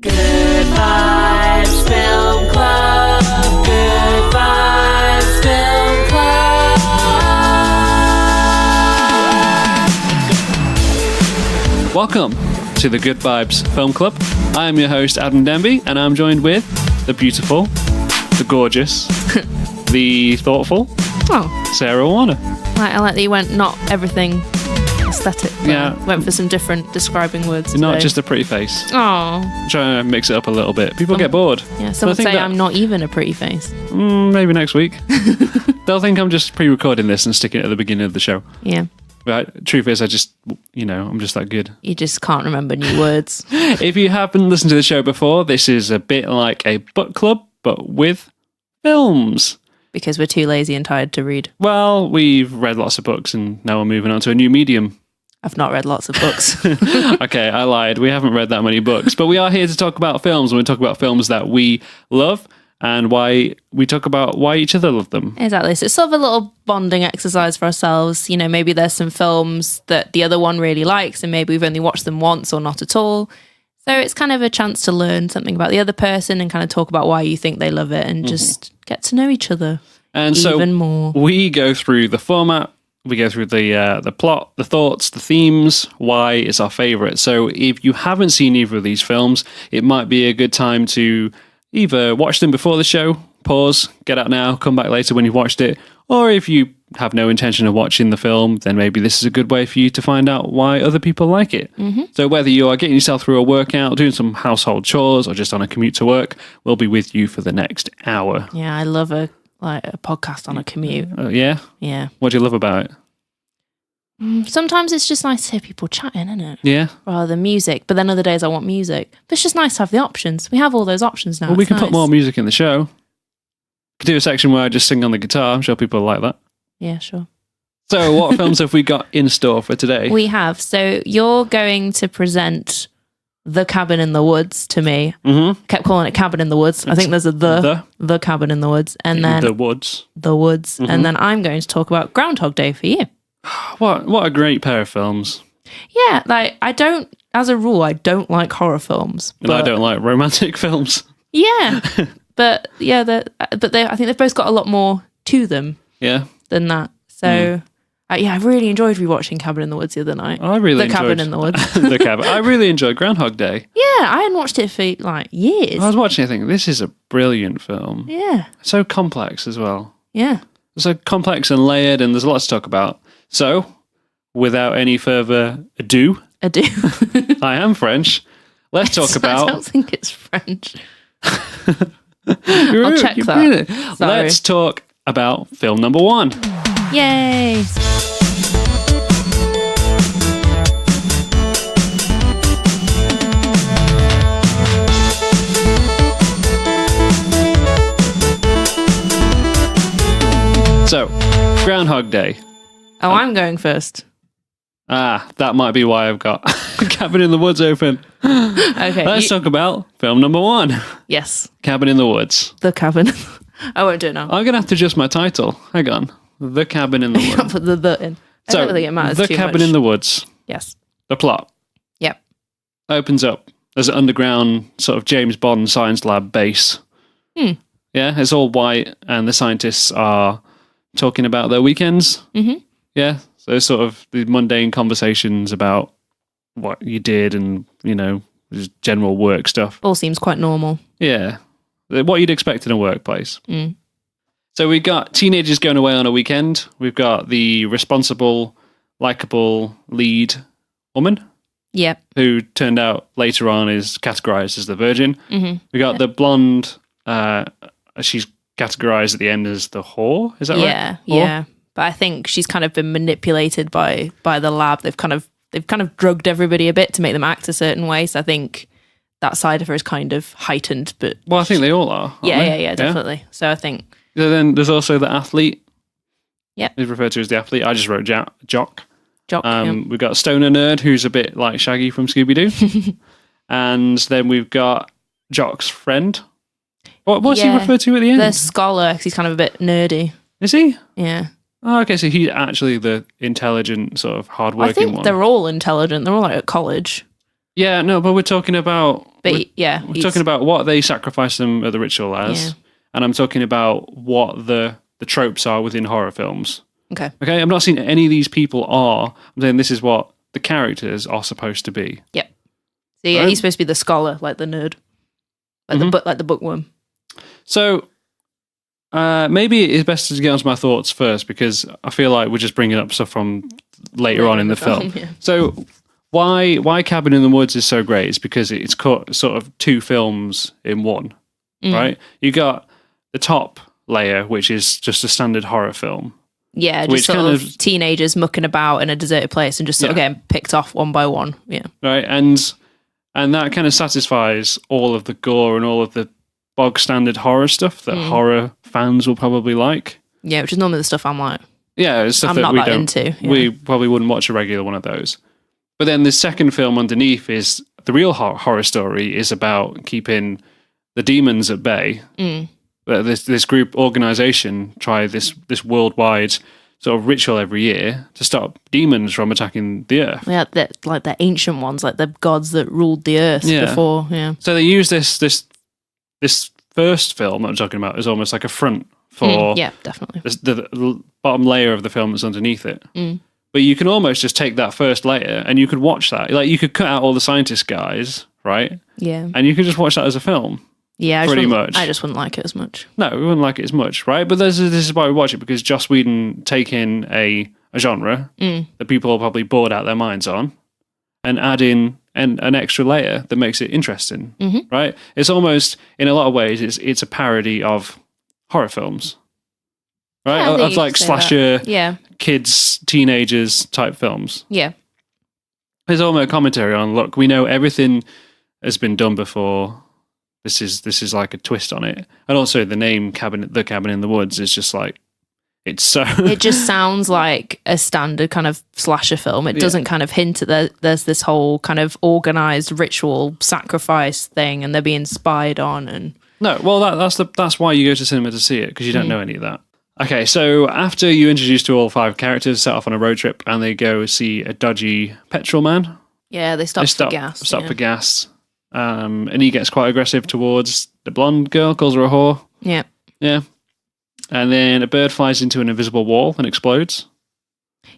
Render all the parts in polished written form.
Good Vibes Film Club. Good Vibes Film Club. Welcome to the Good Vibes Film Club. I am your host, Adam Denby, and I'm joined with the beautiful, the gorgeous, the thoughtful Sarah Warner. I like that you went not everything aesthetic. Yeah. Went for some different describing words today. Not just a pretty face. Oh. Trying to mix it up a little bit. People get bored. Yeah, some would say I'm not even a pretty face. Maybe next week. They'll think I'm just pre-recording this and sticking it at the beginning of the show. Yeah. Right. Truth is, I'm just that good. You just can't remember new words. If you haven't listened to the show before, this is a bit like a book club, but with films. Because we're too lazy and tired to read. Well, we've read lots of books and now we're moving on to a new medium. I've not read lots of books. Okay, I lied. We haven't read that many books, but we are here to talk about films, and we talk about films that we love and why we talk about why each other love them. Exactly. So it's sort of a little bonding exercise for ourselves. You know, maybe there's some films that the other one really likes and maybe we've only watched them once or not at all. So it's kind of a chance to learn something about the other person and kind of talk about why you think they love it and just get to know each other and even more. We go through the format. We go through the plot, the thoughts, the themes, why it's our favourite. So if you haven't seen either of these films, it might be a good time to either watch them before the show, pause, get out now, come back later when you've watched it, or if you have no intention of watching the film, then maybe this is a good way for you to find out why other people like it. Mm-hmm. So whether you are getting yourself through a workout, doing some household chores, or just on a commute to work, we'll be with you for the next hour. Yeah, I love a podcast on a commute. Yeah? Yeah. What do you love about it? Sometimes it's just nice to hear people chatting, isn't it? Yeah. Rather than music. But then other days I want music. But it's just nice to have the options. We have all those options now. Well, we can put more music in the show. Could do a section where I just sing on the guitar. I'm sure people like that. Yeah, sure. So what films have we got in store for today? We have. So you're going to present The Cabin in the Woods to me. Mm-hmm. Kept calling it Cabin in the Woods. I think there's a the Cabin in the Woods. And then The Woods. The Woods. Mm-hmm. And then I'm going to talk about Groundhog Day for you. What a great pair of films. Yeah, like as a rule, I don't like horror films. And I don't like romantic films. Yeah. But yeah, I think they've both got a lot more to them. Yeah. Than that. So I really enjoyed rewatching Cabin in the Woods the other night. I really enjoyed Cabin in the Woods. The Cabin. I really enjoyed Groundhog Day. Yeah, I hadn't watched it for like years. I was watching it thinking, this is a brilliant film. Yeah. So complex as well. Yeah. So complex and layered, and there's a lot to talk about. So, without any further ado. I am French. Let's talk about... I don't think it's French. I'll check that. Let's talk about film number one. Yay! So, Groundhog Day. Oh, I'm going first. That might be why I've got Cabin in the Woods open. Okay. Let's talk about film number one. Yes. Cabin in the Woods. The Cabin. I won't do it now. I'm going to have to adjust my title. Hang on. The Cabin in the Woods. I'll put the in. I don't think it matters The too Cabin much. in the Woods. Yes. The plot. Yep. Opens up. There's an underground sort of James Bond science lab base. Yeah, it's all white and the scientists are talking about their weekends. Mm-hmm. Yeah, so sort of the mundane conversations about what you did and, just general work stuff. All seems quite normal. Yeah, what you'd expect in a workplace. So we've got teenagers going away on a weekend. We've got the responsible, likable lead woman. Yep. Who turned out later on is categorized as the virgin. Mm-hmm. We got the blonde, she's categorized at the end as the whore. Is that right? Yeah, yeah. But I think she's kind of been manipulated by the lab. They've kind of drugged everybody a bit to make them act a certain way. So I think that side of her is kind of heightened. But I think they all are. Yeah, definitely. Yeah? So I think. So then there's also the athlete. Yeah. Who's referred to as the athlete. I just wrote Jock. Jock. We've got Stoner Nerd, who's a bit like Shaggy from Scooby-Doo. And then we've got Jock's friend. What's he referred to at the end? The scholar, because he's kind of a bit nerdy. Is he? Yeah. Oh, okay, so he's actually the intelligent, sort of hardworking one. I think they're all intelligent. They're all like at college. Yeah, no, but we're talking about But we're talking about what they sacrifice them at the ritual as, Yeah. and I'm talking about what the tropes are within horror films. Okay. Okay, I'm not saying any of these people are. I'm saying this is what the characters are supposed to be. Yep. So yeah, Right? he's supposed to be the scholar, like the nerd, like the bookworm. So maybe it's best to get onto my thoughts first, because I feel like we're just bringing up stuff from later on in the film. Yeah. So why Cabin in the Woods is so great is because it's caught sort of two films in one, right? You got the top layer, which is just a standard horror film. Yeah, Which just sort kind of teenagers mucking about in a deserted place and just sort of getting picked off one by one. Yeah. Right, and that kind of satisfies all of the gore and all of the bog standard horror stuff that horror fans will probably like. Yeah, which is normally the stuff I'm like, Yeah, it's stuff I'm that not we that don't. into. Yeah. We probably wouldn't watch a regular one of those. But then the second film underneath is the real horror story is about keeping the demons at bay. This group organization try this worldwide sort of ritual every year to stop demons from attacking the earth. Yeah, like the ancient ones, like the gods that ruled the earth before. Yeah. So they use this first film that I'm talking about as almost like a front for Yeah, definitely. the bottom layer of the film that's underneath it. But you can almost just take that first layer and you could watch that. Like you could cut out all the scientist guys, right? Yeah. And you could just watch that as a film. Yeah, pretty much. I just wouldn't like it as much. No, we wouldn't like it as much, right? But this is why we watch it, because Joss Whedon taking a genre that people are probably bored out their minds on and add in an extra layer that makes it interesting, right? It's almost, in a lot of ways, it's a parody of horror films, right? Yeah, I think of you like could say slasher, that. Yeah. kids, teenagers type films. Yeah. There's almost a commentary on, look, we know everything has been done before. This is like a twist on it. And also the name The Cabin in the Woods is just like, it's so... It just sounds like a standard kind of slasher film. It doesn't kind of hint at there's this whole kind of organized ritual sacrifice thing and they're being spied on. And No, well, that's why you go to cinema to see it, because you don't know any of that. Okay, so after you introduce to all 5 characters, set off on a road trip and they go see a dodgy petrol man. yeah, they stop for gas. Stop for gas. And he gets quite aggressive towards the blonde girl, calls her a whore. Yeah. Yeah. And then a bird flies into an invisible wall and explodes.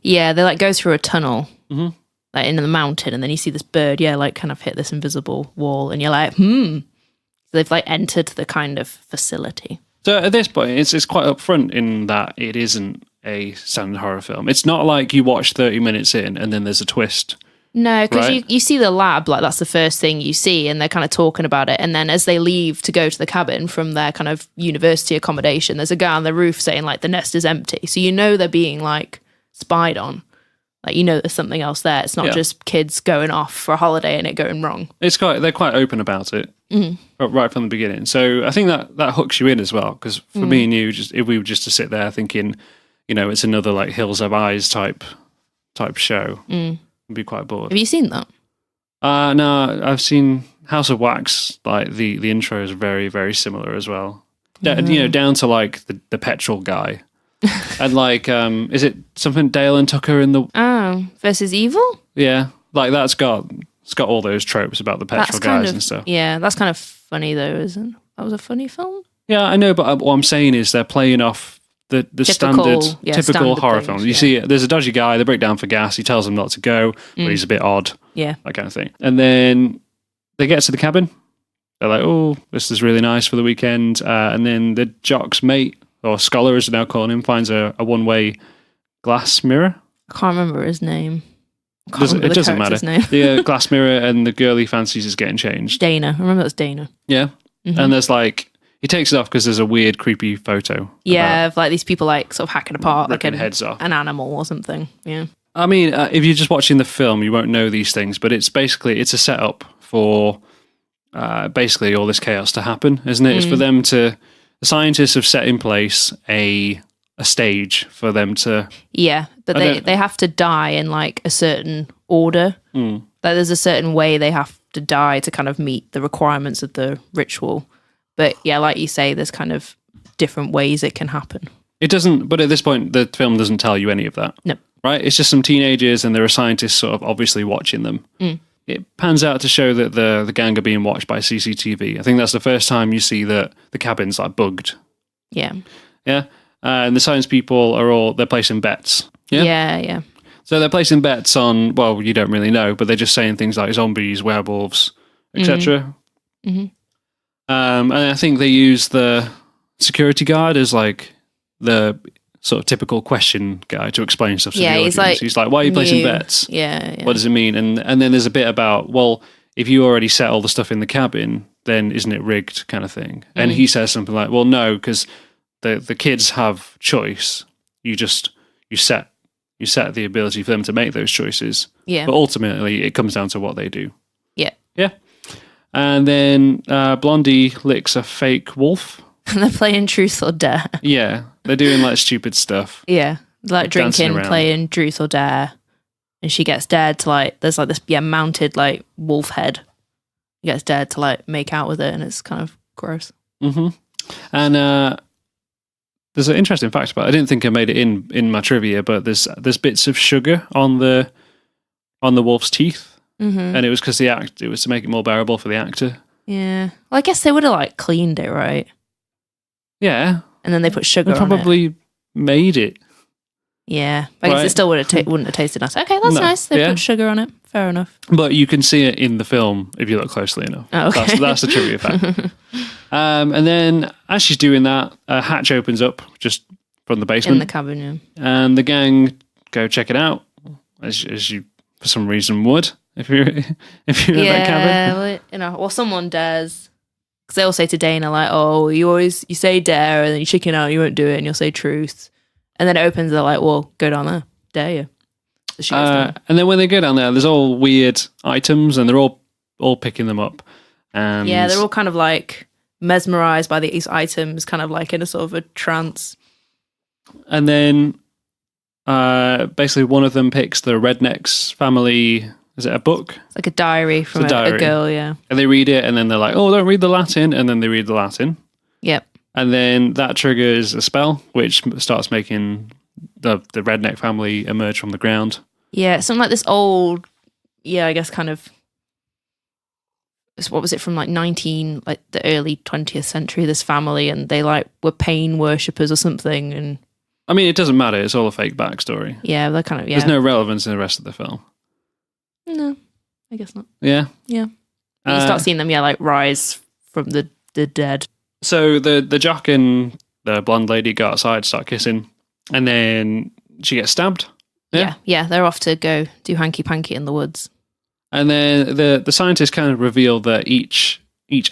Yeah, they like go through a tunnel like into the mountain and then you see this bird, like kind of hit this invisible wall and you're like, So they've like entered the kind of facility. So at this point, it's quite upfront in that it isn't a standard horror film. It's not like you watch 30 minutes in and then there's a twist. No, because Right. you see the lab, like that's the first thing you see, and they're kind of talking about it. And then as they leave to go to the cabin from their kind of university accommodation, there's a guy on the roof saying like the nest is empty. So you know they're being like spied on. Like you know there's something else there. It's not just kids going off for a holiday and it going wrong. They're quite open about it right from the beginning. So I think that hooks you in as well. Because for me and you, if we were just to sit there thinking, it's another like Hills Have Eyes type show. I'd be quite bored. Have you seen that? No, I've seen House of Wax. Like the intro is very, very similar as well. Down to like the petrol guy, and like is it something Dale and Tucker in the Versus Evil? yeah, like it's got all those tropes about the petrol guys and stuff. Yeah, that's kind of funny though, isn't it? That was a funny film. Yeah, I know, but what I'm saying is they're playing off the typical horror things, films. You see, there's a dodgy guy, they break down for gas, he tells them not to go, but he's a bit odd. Yeah. That kind of thing. And then they get to the cabin. They're like, oh, this is really nice for the weekend. And then the jock's mate, or scholar as they're now calling him, finds a one-way glass mirror. I can't remember his name. It doesn't matter. Name. The glass mirror, and the girl he fancies is getting changed. Dana. I remember that's Dana. Yeah. And there's like, he takes it off because there's a weird, creepy photo. Yeah, of like these people like sort of hacking apart like heads off. an animal or something. Yeah. I mean, if you're just watching the film, you won't know these things, but it's a setup for basically all this chaos to happen, isn't it? It's for them the scientists have set in place a stage for them to... Yeah, but they have to die in like a certain order. Like there's a certain way they have to die to kind of meet the requirements of the ritual. But yeah, like you say, there's kind of different ways it can happen. It doesn't, but at this point, the film doesn't tell you any of that. No. Right? It's just some teenagers and there are scientists sort of obviously watching them. it pans out to show that the gang are being watched by CCTV. I think that's the first time you see that the cabin's like bugged. Yeah. Yeah. And the science people they're placing bets. Yeah. Yeah. So they're placing bets on, well, you don't really know, but they're just saying things like zombies, werewolves, etc. Mm-hmm. And I think they use the security guard as like the sort of typical question guy to explain stuff to the audience. He's like, why are you placing bets? Yeah. What does it mean? And then there's a bit about, well, if you already set all the stuff in the cabin, then isn't it rigged kind of thing? And he says something like, well, no, because the kids have choice. You set the ability for them to make those choices. Yeah. But ultimately, it comes down to what they do. Yeah. Yeah. And then Blondie licks a fake wolf. And they're playing Truth or Dare. Yeah. They're doing like stupid stuff. Yeah. Like Dancing drinking, around. playing Truth or Dare. And she gets dared to like, there's like this, mounted like wolf head. She gets dared to like make out with it, and it's kind of gross. Mm-hmm. And there's an interesting fact about it. I didn't think I made it in my trivia, but there's bits of sugar on the wolf's teeth. Mm-hmm. And it was because it was to make it more bearable for the actor. Yeah. Well, I guess they would have like cleaned it, right? Yeah. And then they put sugar They on it. probably made it. Yeah. I guess it still wouldn't have tasted nice. Okay, that's nice. They put sugar on it. Fair enough. But you can see it in the film if you look closely enough. Oh, okay. That's the trivia fact. And then as she's doing that, a hatch opens up just from the basement. In the cabin, yeah. And the gang go check it out, as you for some reason would if you're in that cabin. Well, or someone dares. Because they all say to Dana, like, oh, you say dare, and then you chicken out, you won't do it, and you'll say truth. And then it opens, they're like, well, go down there. Dare you. So she goes down. And then when they go down there, there's all weird items, and they're all picking them up. And yeah, they're all kind of like mesmerized by these items, kind of like in a sort of a trance. And then basically one of them picks the Rednecks family. Is it a book? It's like a diary from a diary. a girl, yeah. And they read it, and then they're like, oh, don't read the Latin. And then they read the Latin. Yep. And then that triggers a spell, which starts making the redneck family emerge from the ground. Yeah, something like this old, I guess kind of, what was it, from like the early 20th century, this family, and they like were pain worshippers or something. And I mean, it doesn't matter. It's all a fake backstory. yeah, they're kind of, There's no relevance in the rest of the film. No, I guess not. Yeah. Yeah. You start seeing them, like rise from the dead. So the jock and the blonde lady go outside, start kissing, and then she gets stabbed. Yeah, they're off to go do hanky-panky in the woods. And then the scientists kind of reveal that each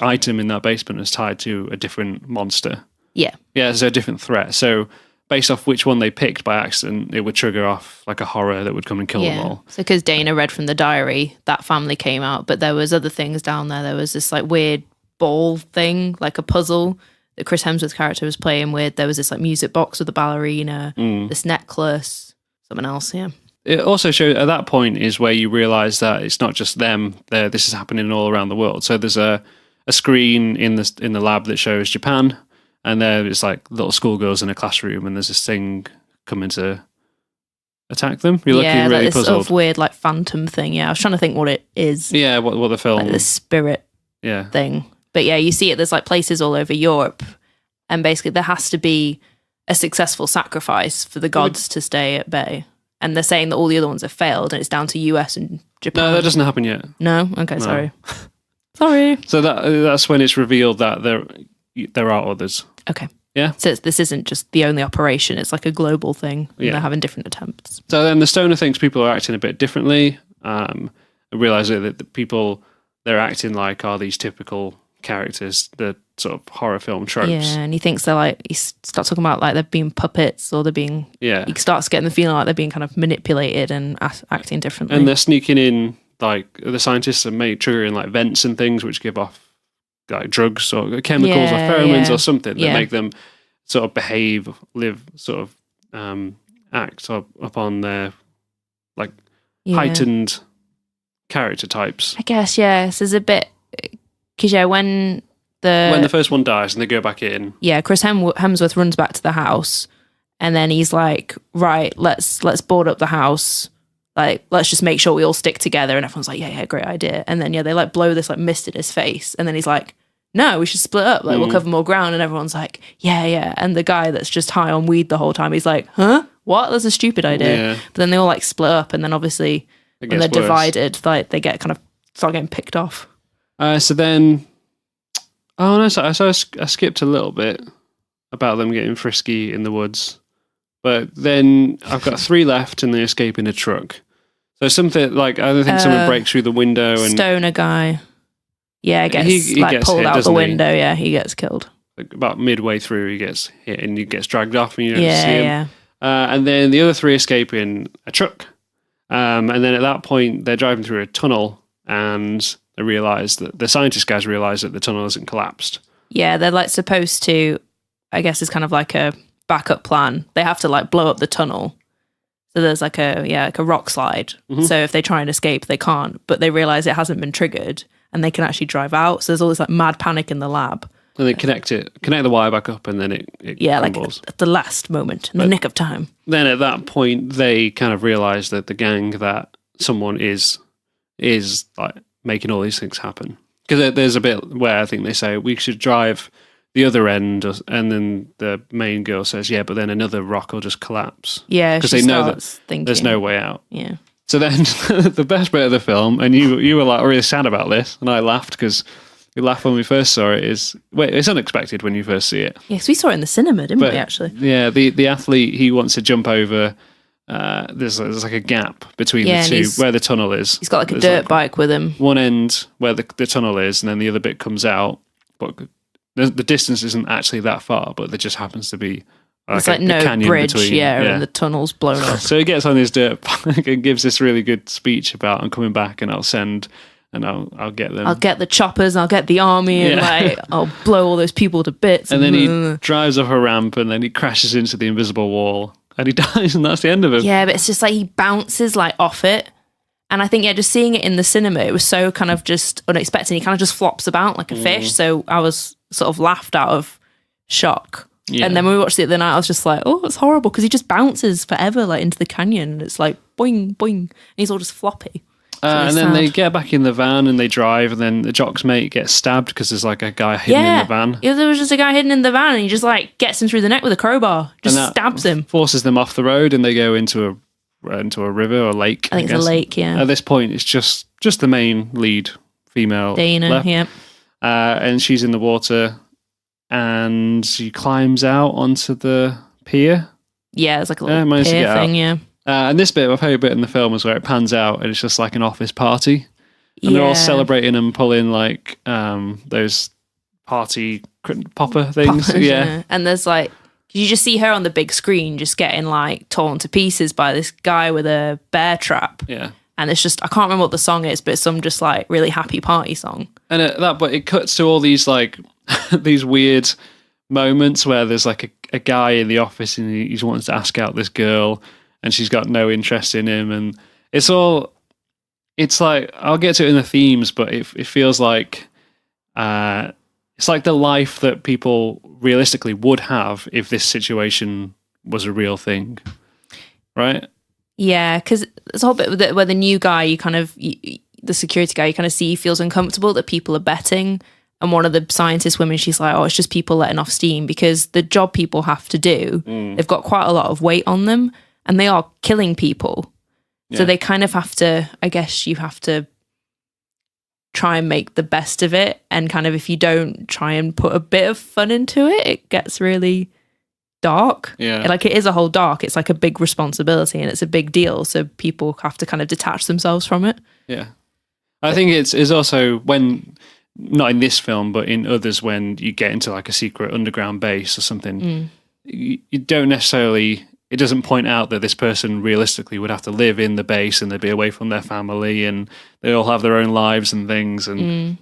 item in that basement is tied to a different monster. Yeah. Yeah, so a different threat. So based off which one they picked by accident, it would trigger off like a horror that would come and kill them all. So because Dana read from the diary, that family came out, but there was other things down there. There was this like weird ball thing, like a puzzle that Chris Hemsworth's character was playing with. There was this like music box with a ballerina, this necklace, something else, yeah. It also shows at that point is where you realise that it's not just them. This is happening all around the world. So there's a screen in the lab that shows Japan, and there's like little schoolgirls in a classroom, and there's this thing coming to attack them. You're looking really like this puzzled. sort of weird like phantom thing. Yeah, I was trying to think what it is. Yeah, what the film? Like the spirit thing. But yeah, you see it. There's like places all over Europe, and basically there has to be a successful sacrifice for the gods to stay at bay. And they're saying that all the other ones have failed, and it's down to US and Japan. No, that doesn't happen yet. No? Okay, sorry. Sorry. So that's when it's revealed that there are others. Okay. Yeah. So this isn't just the only operation, it's like a global thing. And Yeah. they're having different attempts. So then the stoner thinks people are acting a bit differently. I realise that the people they're acting like are these typical characters, the sort of horror film tropes. Yeah, and he thinks they're like, he starts talking about like they're being puppets, or they're being, he starts getting the feeling like they're being kind of manipulated and acting differently. And they're sneaking in, like, the scientists are triggering like vents and things which give off like drugs or chemicals or pheromones or something that make them sort of behave, act upon their like heightened character types. I guess, yes. There's a bit, because when the first one dies and they go back in. Yeah, Chris Hemsworth runs back to the house, and then he's like, right, let's board up the house. like, let's just make sure we all stick together. And everyone's like, yeah, great idea. And then, they like blow this like mist in his face. And then he's like, no, we should split up. Like, we'll cover more ground. And everyone's like, yeah. And the guy that's just high on weed the whole time, he's like, huh? What? That's a stupid idea. Yeah. But then they all like split up. And then obviously when they're divided, like they get kind of start getting picked off. So then, oh no, so I skipped a little bit about them getting frisky in the woods. But then I've got 3 left and they escape in a truck. So something like, I don't think someone breaks through the window and... Stoner guy. Yeah, he like gets pulled hit, out the window. He? Yeah, he gets killed. Like about midway through, he gets hit and he gets dragged off and you don't see him. Yeah. And then the other 3 escape in a truck. And then at that point, they're driving through a tunnel and they realise that the scientist guys realise that the tunnel hasn't collapsed. Yeah, they're like supposed to, I guess it's kind of like a backup plan. They have to like blow up the tunnel. So there's like a rock slide. Mm-hmm. So if they try and escape, they can't. But they realise it hasn't been triggered and they can actually drive out. So there's all this like mad panic in the lab. And they connect the wire back up and then it crumbles. Like at the last moment, in the nick of time. Then at that point, they kind of realise that the gang, that someone is like making all these things happen. Because there's a bit where I think they say, we should drive the other end, and then the main girl says, yeah, but then another rock will just collapse. Yeah, because they know that there's no way out. Yeah. So then the best bit of the film, and you were like really sad about this, and I laughed because we laughed when we first saw it, it's unexpected when you first see it. Yes, we saw it in the cinema, didn't we, actually? Yeah, the athlete, he wants to jump over, there's like a gap between the two, where the tunnel is. He's got like a dirt bike with him. One end where the tunnel is, and then the other bit comes out, but the distance isn't actually that far, but there just happens to be it's like no canyon bridge, between. and the tunnel's blown up. So he gets on his dirt bike and gives this really good speech about, I'm coming back and I'll get them. I'll get the choppers, I'll get the army, and like I'll blow all those people to bits. And then he drives up a ramp and then he crashes into the invisible wall and he dies, and that's the end of him. Yeah, but it's just like he bounces like off it. And I think, just seeing it in the cinema, it was so kind of just unexpected. He kind of just flops about like a fish. So I was sort of laughed out of shock. Yeah. And then when we watched it the other night, I was just like, oh, it's horrible, because he just bounces forever like into the canyon. And it's like boing, boing. And he's all just floppy. And then they get back in the van and they drive, and then the jock's mate gets stabbed because there's like a guy hidden in the van. Yeah, there was just a guy hidden in the van and he just like gets him through the neck with a crowbar. Just stabs him. Forces them off the road and they go into a river or lake. I think it's a lake, yeah. At this point, it's just the main lead female. Dana, left. yeah. And she's in the water and she climbs out onto the pier. Yeah, it's like a little pier thing, yeah. And this bit, my favourite bit in the film is where it pans out and it's just like an office party. And they're all celebrating and pulling like those party popper things. Poppers, yeah. And there's like, you just see her on the big screen just getting like torn to pieces by this guy with a bear trap. Yeah. And it's just, I can't remember what the song is, but it's some just like really happy party song. And but it cuts to all these like, these weird moments where there's like a guy in the office and he's wanting to ask out this girl and she's got no interest in him. And it's like, I'll get to it in the themes, but it feels like, it's like the life that people realistically would have if this situation was a real thing, right? Yeah, because there's a whole bit where the new guy, the security guy, you kind of see he feels uncomfortable that people are betting. And one of the scientist women, she's like, oh, it's just people letting off steam, because the job people have to do, they've got quite a lot of weight on them and they are killing people. Yeah. So they kind of have to, I guess you have to try and make the best of it. And kind of, if you don't try and put a bit of fun into it, it gets really dark. Yeah. Like, it is a whole dark. It's like a big responsibility and it's a big deal. So people have to kind of detach themselves from it. Yeah. I think it's also when, not in this film, but in others, when you get into like a secret underground base or something, you don't necessarily, it doesn't point out that this person realistically would have to live in the base and they'd be away from their family and they all have their own lives and things. And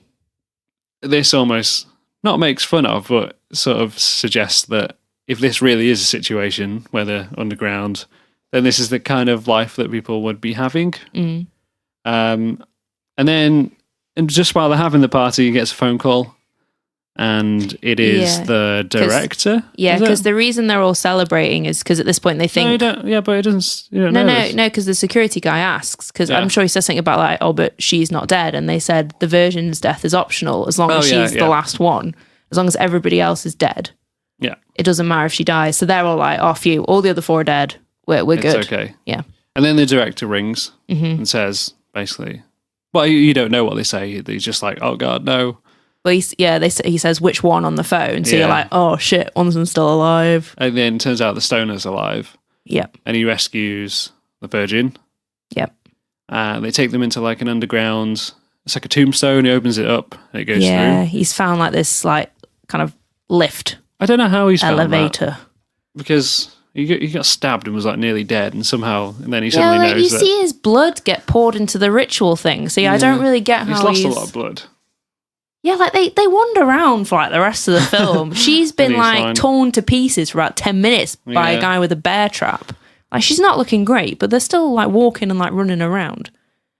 this almost not makes fun of, but sort of suggests that if this really is a situation where they're underground, then this is the kind of life that people would be having. And then, and just while they're having the party, he gets a phone call and it is the director. Yeah, because the reason they're all celebrating is because at this point they think... No, you don't, yeah, but it doesn't... You don't know this. No, because the security guy asks, because I'm sure he says something about like, oh, but she's not dead. And they said the Virgin's death is optional as long as she's the last one. As long as everybody else is dead. Yeah. It doesn't matter if she dies. So they're all like, oh, phew, all the other 4 are dead. We're good. It's okay. Yeah. And then the director rings and says, basically... Well, you don't know what they say. He's just like, oh, God, no. Well, he says which one on the phone. So you're like, oh, shit, one of them's still alive. And then it turns out the stoner's alive. Yep. And he rescues the Virgin. Yep. They take them into like an underground... It's like a tombstone. He opens it up and it goes through. Yeah, he's found like this like kind of lift. I don't know how he's found elevator. That. Because he got stabbed and was like nearly dead, and then he suddenly knows you see his blood get poured into the ritual thing. So I don't really get how he's lost a lot of blood. Yeah, like they wander around for like the rest of the film. She's been like torn to pieces for about 10 minutes by a guy with a bear trap. Like she's not looking great, but they're still like walking and like running around.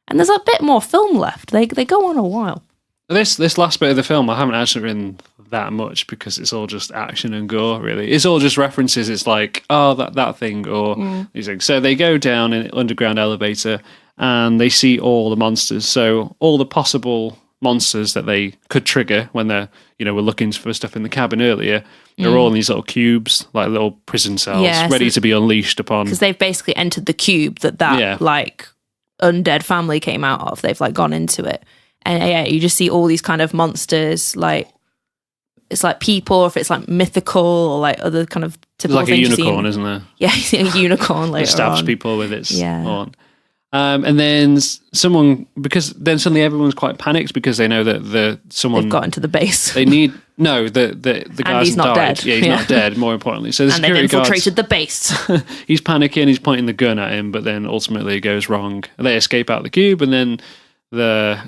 And there's a bit more film left. They go on a while. This last bit of the film, I haven't actually written that much because it's all just action and gore, really. It's all just references. It's like, oh, that thing, or these things. So they go down in an underground elevator and they see all the monsters. So all the possible monsters that they could trigger when they're, we're looking for stuff in the cabin earlier, they're all in these little cubes, like little prison cells, ready to be unleashed upon. Because they've basically entered the cube that like undead family came out of. They've like gone into it. And you just see all these kind of monsters, like it's like people, or if it's like mythical, or like other kind of typical like things. Like a unicorn, isn't there? Yeah, you see a unicorn later it stabs on. people with its horn. And then then suddenly everyone's quite panicked because they know that they've got into the base. They need the guy he's not died. dead. Yeah, he's not dead. More importantly, so the and security they've infiltrated the base. He's panicking. He's pointing the gun at him, but then ultimately it goes wrong. They escape out the cube, and then the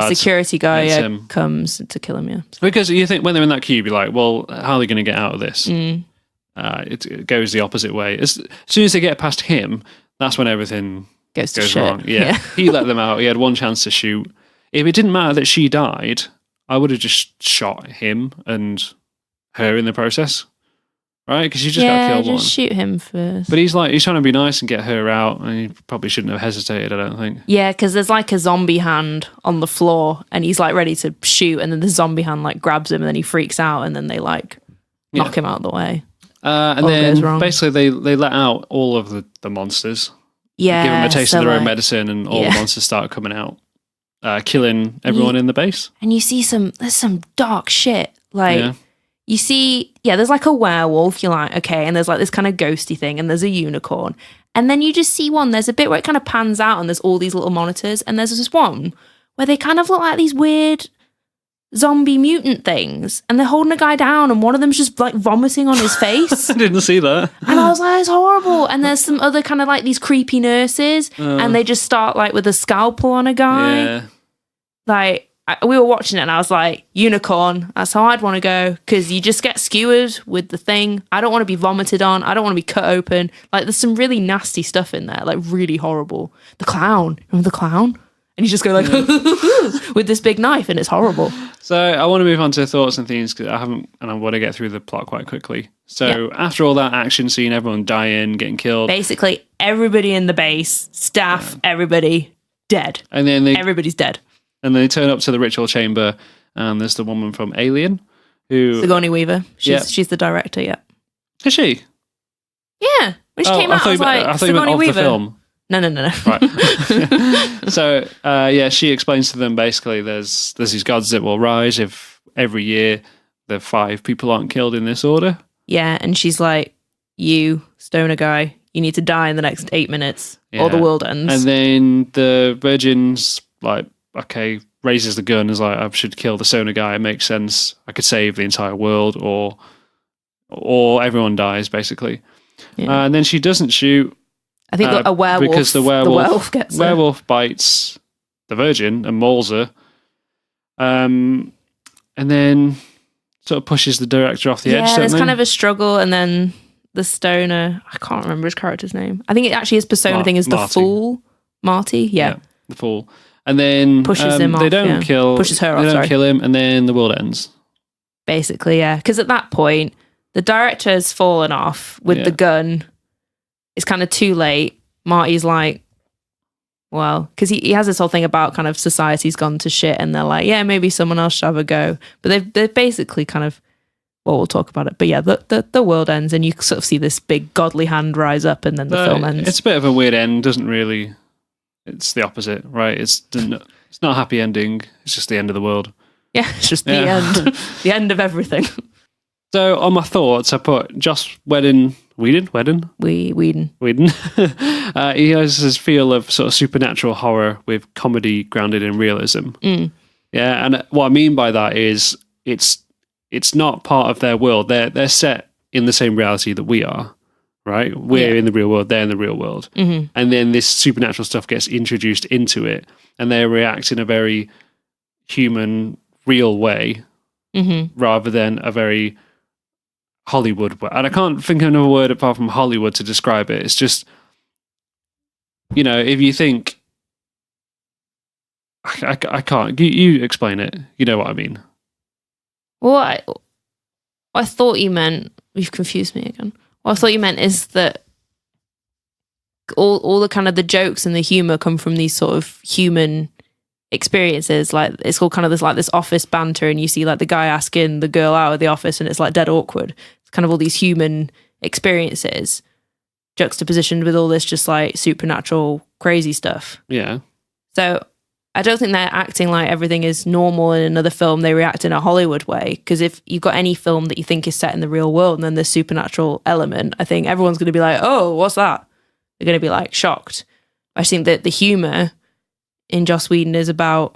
security guy comes to kill him. Yeah, because you think when they're in that cube, you're like, well, how are they going to get out of this? It goes the opposite way. As soon as they get past him, that's when everything goes wrong. Yeah. He let them out. He had one chance to shoot. If it didn't matter that she died, I would have just shot him and her in the process, right? Because you just got to kill one. Just shoot him first. But he's trying to be nice and get her out, and he probably shouldn't have hesitated, I don't think. Yeah, because there's like a zombie hand on the floor, and he's like ready to shoot, and then the zombie hand like grabs him, and then he freaks out, and then they like knock him out of the way. And then basically they let out all of the monsters. Yeah, give them a taste of their own medicine, and all the monsters start coming out, killing everyone in the base. And you see there's some dark shit. Like you see, there's like a werewolf. You're like, okay, and there's like this kind of ghosty thing, and there's a unicorn, and then you just see one. There's a bit where it kind of pans out, and there's all these little monitors, and there's this one where they kind of look like these weird zombie mutant things, and they're holding a guy down, and one of them's just like vomiting on his face. I didn't see that. And I was like, it's horrible. And there's some other kind of like these creepy nurses, and they just start like with a scalpel on a guy. Yeah. Like we were watching it, and I was like, unicorn, that's how I'd want to go, because you just get skewered with the thing. I don't want to be vomited on. I don't want to be cut open. Like there's some really nasty stuff in there, like really horrible. The clown, remember the clown? And you just go like with this big knife, and it's horrible. So I want to move on to thoughts and themes because I want to get through the plot quite quickly. So after all that action scene, everyone dying, getting killed. Basically, everybody in the base, staff, everybody dead. And then everybody's dead. And they turn up to the ritual chamber, and there's the woman from Alien, who Sigourney Weaver. She's the director. Yeah. Is she? Yeah. When she came out, I was like, Sigourney Weaver. The film. No. Right. So, she explains to them basically there's these gods that will rise if every year the 5 people aren't killed in this order. Yeah, and she's like, you, stoner guy, you need to die in the next 8 minutes or the world ends. And then the Virgin's like, okay, raises the gun, is like, I should kill the stoner guy. It makes sense. I could save the entire world or everyone dies, basically. Yeah. And then she doesn't shoot. I think a werewolf. Because the werewolf gets bites the Virgin and mauls her. And then sort of pushes the director off the edge. Yeah, there's kind of a struggle, and then the stoner, I can't remember his character's name. I think it actually his persona thing is the Fool. Marty? Yeah. The Fool. And then pushes him off. They don't kill. Pushes her off. They don't kill him, and then the world ends. Basically, yeah. Because at that point, the director has fallen off with the gun. It's kind of too late. Marty's like, well, because he has this whole thing about kind of society's gone to shit, and they're like, yeah, maybe someone else should have a go. But they've basically kind of, well, we'll talk about it. But yeah, the world ends, and you sort of see this big godly hand rise up, and then the film ends. It's a bit of a weird end, doesn't really. It's the opposite, right? It's not a happy ending. It's just the end of the world. Yeah, it's just the end. The end of everything. So on my thoughts, I put Joss Whedon. Whedon. He has this feel of sort of supernatural horror with comedy grounded in realism. Yeah, and what I mean by that is it's not part of their world. They're set in the same reality that we are, right? We're in the real world. They're in the real world, and then this supernatural stuff gets introduced into it, and they react in a very human, real way, rather than a very Hollywood word. And I can't think of another word apart from Hollywood to describe it. It's just, if you think, I can't. You explain it. You know what I mean. Well, I thought you meant, you've confused me again. What I thought you meant is that all the kind of the jokes and the humor come from these sort of human experiences. Like, it's all kind of this office banter, and you see like the guy asking the girl out of the office, and it's like dead awkward. It's kind of all these human experiences juxtapositioned with all this just like supernatural crazy stuff. Yeah. So I don't think they're acting like everything is normal in another film. They react in a Hollywood way. Because if you've got any film that you think is set in the real world and then there's supernatural element, I think everyone's going to be like, oh, what's that? They're going to be like shocked. I think that the humor in Joss Whedon is about,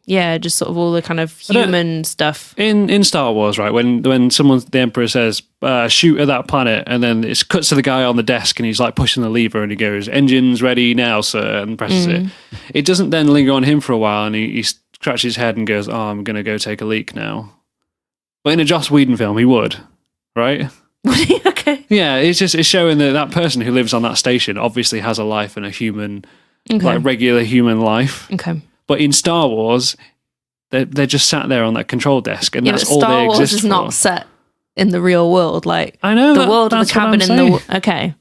just sort of all the kind of human stuff. In Star Wars, right, when the Emperor says, shoot at that planet, and then it cuts to the guy on the desk and he's like pushing the lever and he goes, engines ready now, sir, and presses it. It doesn't then linger on him for a while, and he scratches his head and goes, oh, I'm going to go take a leak now. But in a Joss Whedon film, he would, right? Okay. Yeah, it's showing that person who lives on that station obviously has a life and a human, like regular human life. Okay. But in Star Wars, they're just sat there on that control desk, and that's all Star they Wars exist is for. not set in the real world. Like, I know the world of the that's what cabin I'm in the saying. okay.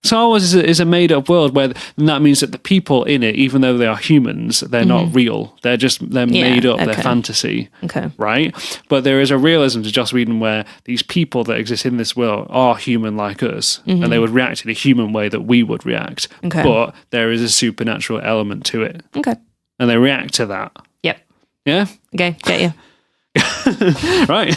Star Wars is a made up world where, and that means that the people in it, even though they are humans, they're not real. They're made up. They're fantasy. Okay. Right? But there is a realism to Joss Whedon where these people that exist in this world are human like us, and they would react in a human way that we would react. Okay. But there is a supernatural element to it. Okay. And they react to that. Yep. Yeah? Okay, get you. Right.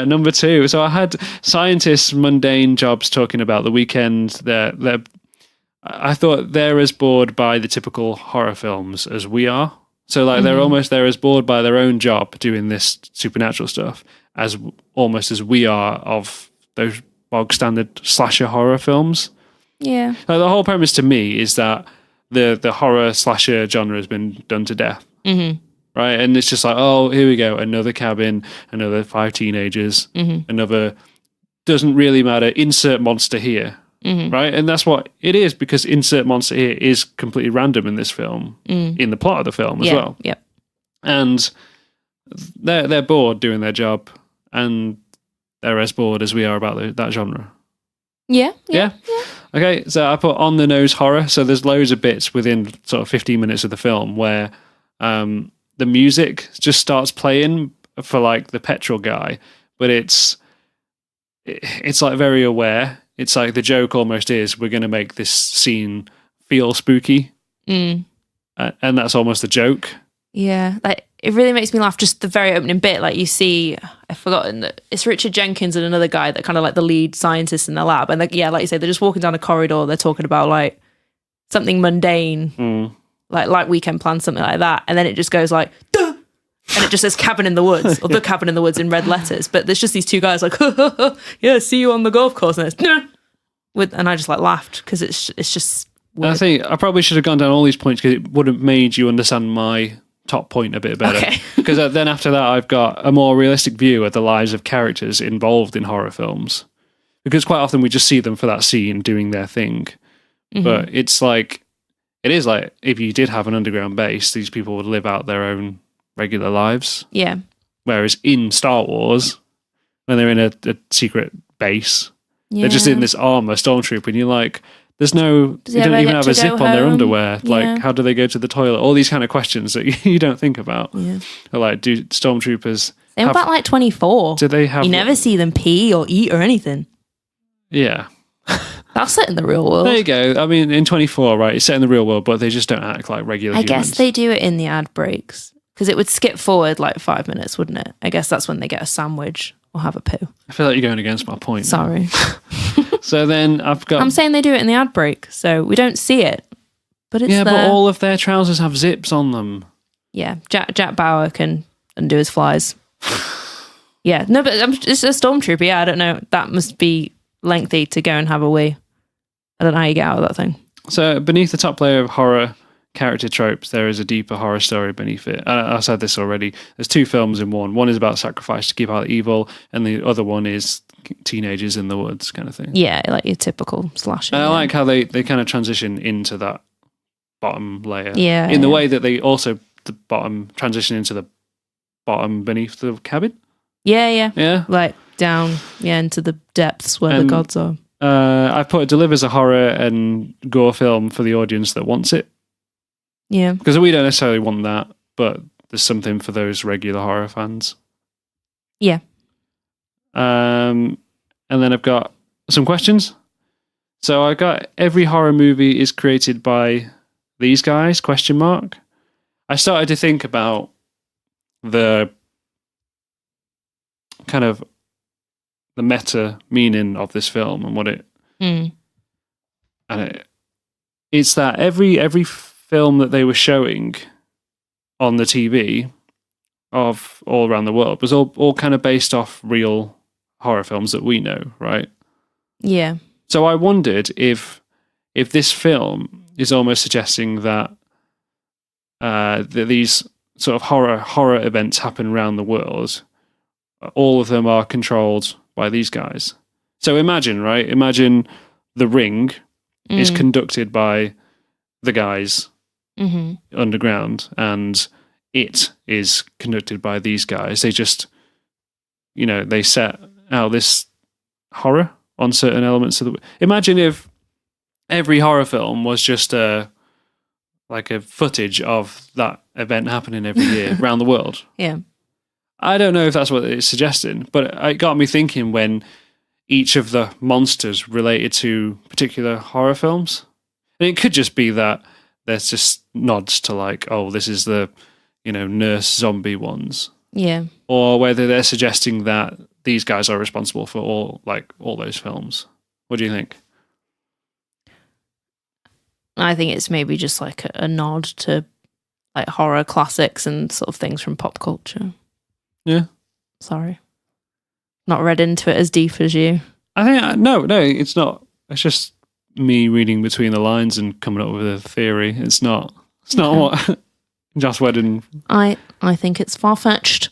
Number 2. So I had scientists' mundane jobs talking about the weekend. I thought they're as bored by the typical horror films as we are. So like they're as bored by their own job doing this supernatural stuff as we are of those bog standard slasher horror films. Yeah. Like, the whole premise to me is that the horror slasher genre has been done to death. Right, and it's just like, oh, here we go, another cabin, another 5 teenagers, another, doesn't really matter, insert monster here, right? And that's what it is, because insert monster here is completely random in this film, in the plot of the film as well. Yep. And they're bored doing their job, and they're as bored as we are about that genre. Yeah. Okay, so I put on the nose horror. So there's loads of bits within sort of 15 minutes of the film where the music just starts playing for like the petrol guy, but it's like very aware. It's like the joke almost is, we're going to make this scene feel spooky, and that's almost the joke. Yeah, like it really makes me laugh. Just the very opening bit, like you see, I've forgotten that it's Richard Jenkins and another guy that kind of like the lead scientists in the lab, and like you say, they're just walking down a corridor. They're talking about like something mundane. Like Weekend Plan, something like that. And then it just goes like, duh! And it just says Cabin in the Woods, or The Cabin in the Woods in red letters. But there's just these two guys like, yeah, see you on the golf course. And it's, nah! And I just like laughed, because it's just weird. I think I probably should have gone down all these points, because it would have made you understand my top point a bit better. Okay. Because then after that, I've got a more realistic view of the lives of characters involved in horror films. Because quite often we just see them for that scene doing their thing. But it is like, if you did have an underground base, these people would live out their own regular lives. Yeah. Whereas in Star Wars, when they're in a secret base, Yeah. they're just in this armor, stormtrooper, and you're like, there's no, Does they he don't ever even get have to a zip go on their home? underwear. Yeah. Like, how do they go to the toilet? All these kind of questions that you don't think about. Yeah. Or like, do stormtroopers Same have, about like 24. do they have, You never see them pee or eat or anything. yeah. That's it in the real world. There you go. I mean, in 24, right, it's set in the real world, but they just don't act like regular I humans. guess they do it in the ad breaks because it would skip forward like 5 minutes, wouldn't it? I guess that's when they get a sandwich or have a poo. I feel like you're going against my point. Sorry. So then I've got... I'm saying they do it in the ad break, so we don't see it. But it's yeah, there. but all of their trousers have zips on them. Yeah, Jack Bauer can undo his flies. Yeah, no, but it's a stormtrooper. Yeah, I don't know. That must be lengthy to go and have a wee. I don't know how you get out of that thing. So beneath the top layer of horror character tropes, there is a deeper horror story beneath it. I said this already. There's 2 films in one. One is about sacrifice to keep out evil, and the other one is teenagers in the woods kind of thing. Yeah, like your typical slasher. And I yeah. like how they kind of transition into that bottom layer. Yeah, In the yeah. way that they also, the bottom, transition into the bottom beneath the cabin. Yeah. Yeah. Like down, into the depths where the And- gods are. I put it delivers a horror and gore film for the audience that wants it. Yeah. Because we don't necessarily want that, but there's something for those regular horror fans. Yeah. And then I've got some questions. So I got every horror movie is created by these guys, ? I started to think about the kind of the meta meaning of this film and what it Mm. and it's that every film that they were showing on the TV of all around the world was all kind of based off real horror films that we know, right? Yeah. So I wondered if this film is almost suggesting that that these sort of horror events happen around the world. All of them are controlled by these guys. So imagine, right? Imagine The Ring is conducted by the guys underground, and it is conducted by these guys. They just, they set out this horror on certain elements of the... Imagine if every horror film was just like a footage of that event happening every year around the world. Yeah. I don't know if that's what it's suggesting, but it got me thinking when each of the monsters related to particular horror films. And it could just be that there's just nods to like, oh, this is the, nurse zombie ones. Yeah. Or whether they're suggesting that these guys are responsible for all those films. What do you think? I think it's maybe just like a nod to like horror classics and sort of things from pop culture. Yeah. Sorry. Not read into it as deep as you. I think, no, it's not. It's just me reading between the lines and coming up with a theory. It's not what Joss Whedon... I think it's far-fetched.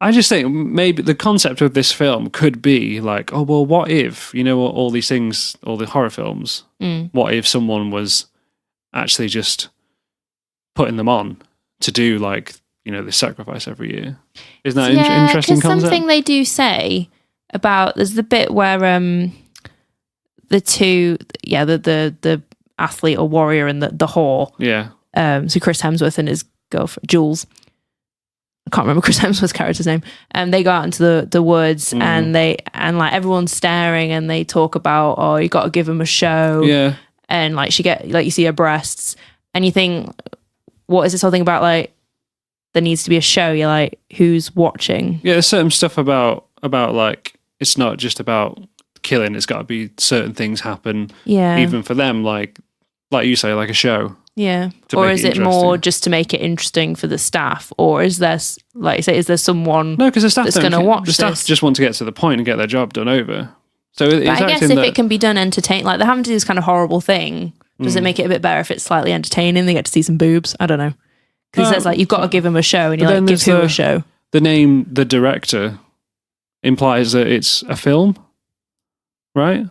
I just think maybe the concept of this film could be like, oh, well, what if, all these things, all the horror films, what if someone was actually just putting them on to do like, the sacrifice every year? Isn't that interesting concept? Something they do say about, there's the bit where the two, the athlete or warrior and the whore. Yeah. So Chris Hemsworth and his girlfriend, Jules. I can't remember Chris Hemsworth's character's name. They go out into the woods and like everyone's staring and they talk about, oh, you got to give them a show. Yeah. And like you see her breasts and you think, what is this whole thing about? Like, there needs to be a show. You're like, who's watching? Yeah, there's certain stuff about like, it's not just about killing. It's got to be certain things happen. Yeah. Even for them, like you say, like a show. Yeah. To Or make is it it more interesting. just to make it interesting for the staff? Or is there, like you say, is there someone No, because the staff that's don't going to watch the staff this? just want to get to the point and get their job done over. So it's But I guess acting if that, it can be done entertaining, like they're having to do this kind of horrible thing, does it make it a bit better if it's slightly entertaining? They get to see some boobs. I don't know. Because it says like you've got to give them a show, and you're But like, then give there's who a show? the name, the director, implies that it's a film, right?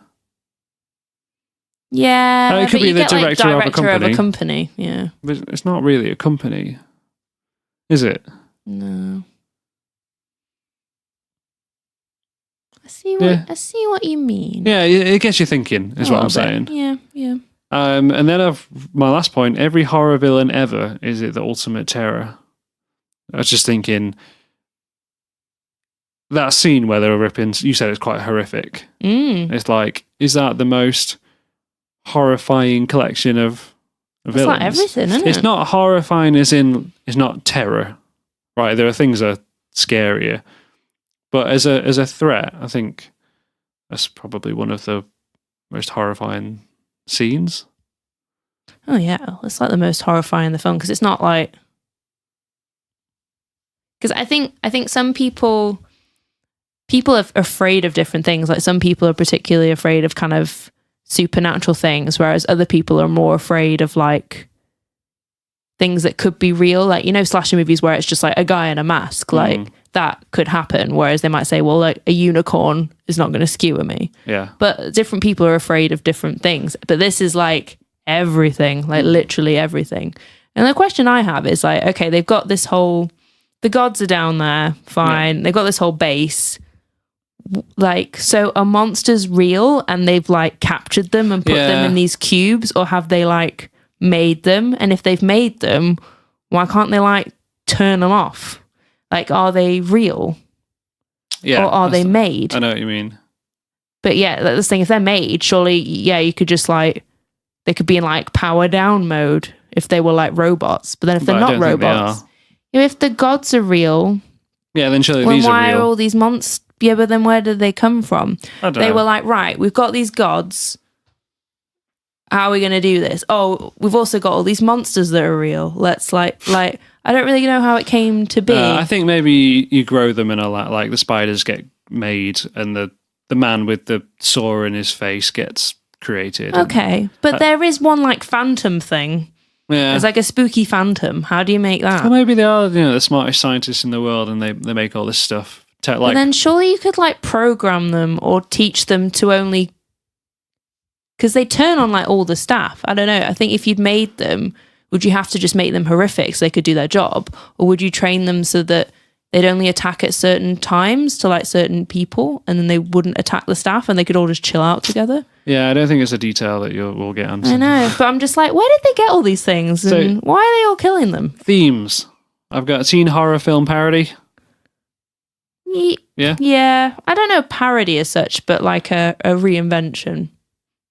Yeah, it could but be you the get, like, director of a director of company. a company. Yeah, But it's not really a company, is it? No. I see what you mean. Yeah, it gets you thinking, is A what I'm little saying. bit. Yeah. And then my last point, every horror villain ever is it the ultimate terror. I was just thinking, that scene where they were ripping, you said it's quite horrific. It's like, is that the most horrifying collection of villains? It's like everything, isn't it? It's not horrifying as in, it's not terror, right? There are things that are scarier. But as a threat, I think that's probably one of the most horrifying scenes. Oh yeah, it's like the most horrifying in the film because it's not like, because I think some people are afraid of different things. Like some people are particularly afraid of kind of supernatural things, whereas other people are more afraid of like things that could be real. Like, you know, slasher movies where it's just like a guy in a mask, like that could happen. Whereas they might say, well, like a unicorn is not going to skewer me. Yeah. But different people are afraid of different things. But this is like everything, like literally everything. And the question I have is like, okay, they've got this whole, the gods are down there, fine. Yeah. They've got this whole base. Like, so are monsters real and they've like captured them and put them in these cubes, or have they like made them? And if they've made them, why can't they like turn them off? Like, are they real? Yeah. Or are they made? I know what you mean. But yeah, that's the thing. If they're made, surely, yeah, you could just like, they could be in like power down mode if they were like robots. But then if they're not robots, if the gods are real, yeah, then surely these are real. Why are all these monsters? Yeah, but then where did they come from? They were like, right, we've got these gods. How are we going to do this? Oh, we've also got all these monsters that are real. Let's like I don't really know how it came to be. I think maybe you grow them and all that. Like the spiders get made, and the man with the saw in his face gets created. Okay, but there is one like phantom thing. Yeah, it's like a spooky phantom. How do you make that? Well, maybe they are, the smartest scientists in the world, and they make all this stuff. But then surely you could like program them or teach them to only, because they turn on like all the staff. I don't know. I think if you'd made them, would you have to just make them horrific so they could do their job, or would you train them so that they'd only attack at certain times to like certain people, and then they wouldn't attack the staff and they could all just chill out together? Yeah, I don't think it's a detail that we'll get onto. I know, but I'm just like, where did they get all these things, and why are they all killing them? Themes. I've got a teen horror film parody. Yeah. I don't know parody as such, but like a reinvention.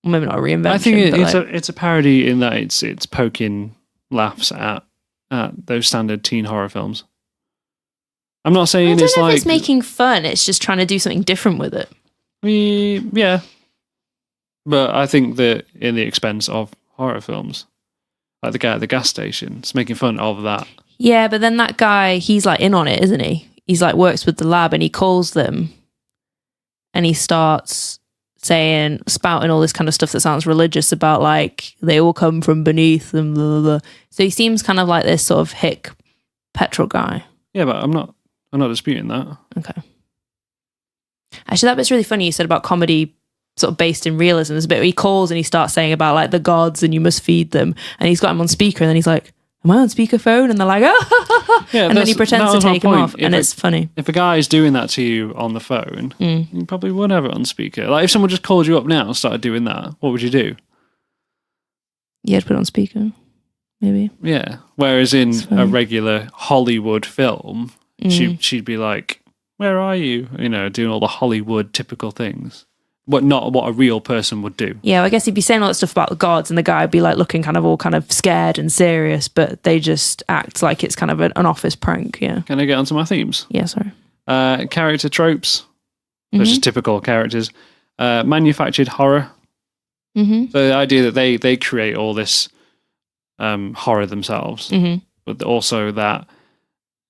Well, maybe not a reinvention. I think it's a parody in that it's poking laughs at those standard teen horror films. I'm not saying I don't it's know like if it's making fun. It's just trying to do something different with it. Yeah, but I think that in the expense of horror films, like the guy at the gas station, it's making fun of that. Yeah, but then that guy, he's like in on it, isn't he? He's like works with the lab and he calls them and he starts spouting all this kind of stuff that sounds religious about like they all come from beneath them, blah, blah, blah. So he seems kind of like this sort of hick petrol guy. Yeah, but I'm not disputing that. Okay. Actually, that bit's really funny you said about comedy sort of based in realism. There's a bit where he calls and he starts saying about like the gods and you must feed them, and he's got him on speaker and then he's like, am I on speakerphone? And they're like, oh, yeah, and then he pretends to take him off, and it's funny. If a guy is doing that to you on the phone, you probably would have it on speaker. Like if someone just called you up now and started doing that, what would you do? Yeah, I'd put it on speaker, maybe. Yeah. Whereas in a regular Hollywood film, she'd be like, where are you? Doing all the Hollywood typical things. Not what a real person would do. Yeah, I guess he'd be saying all that stuff about the gods, and the guy would be like looking kind of all kind of scared and serious, but they just act like it's kind of an office prank. Yeah. Can I get onto my themes? Yeah, sorry. Character tropes, which is typical characters. Manufactured horror. So the idea that they create all this horror themselves, but also that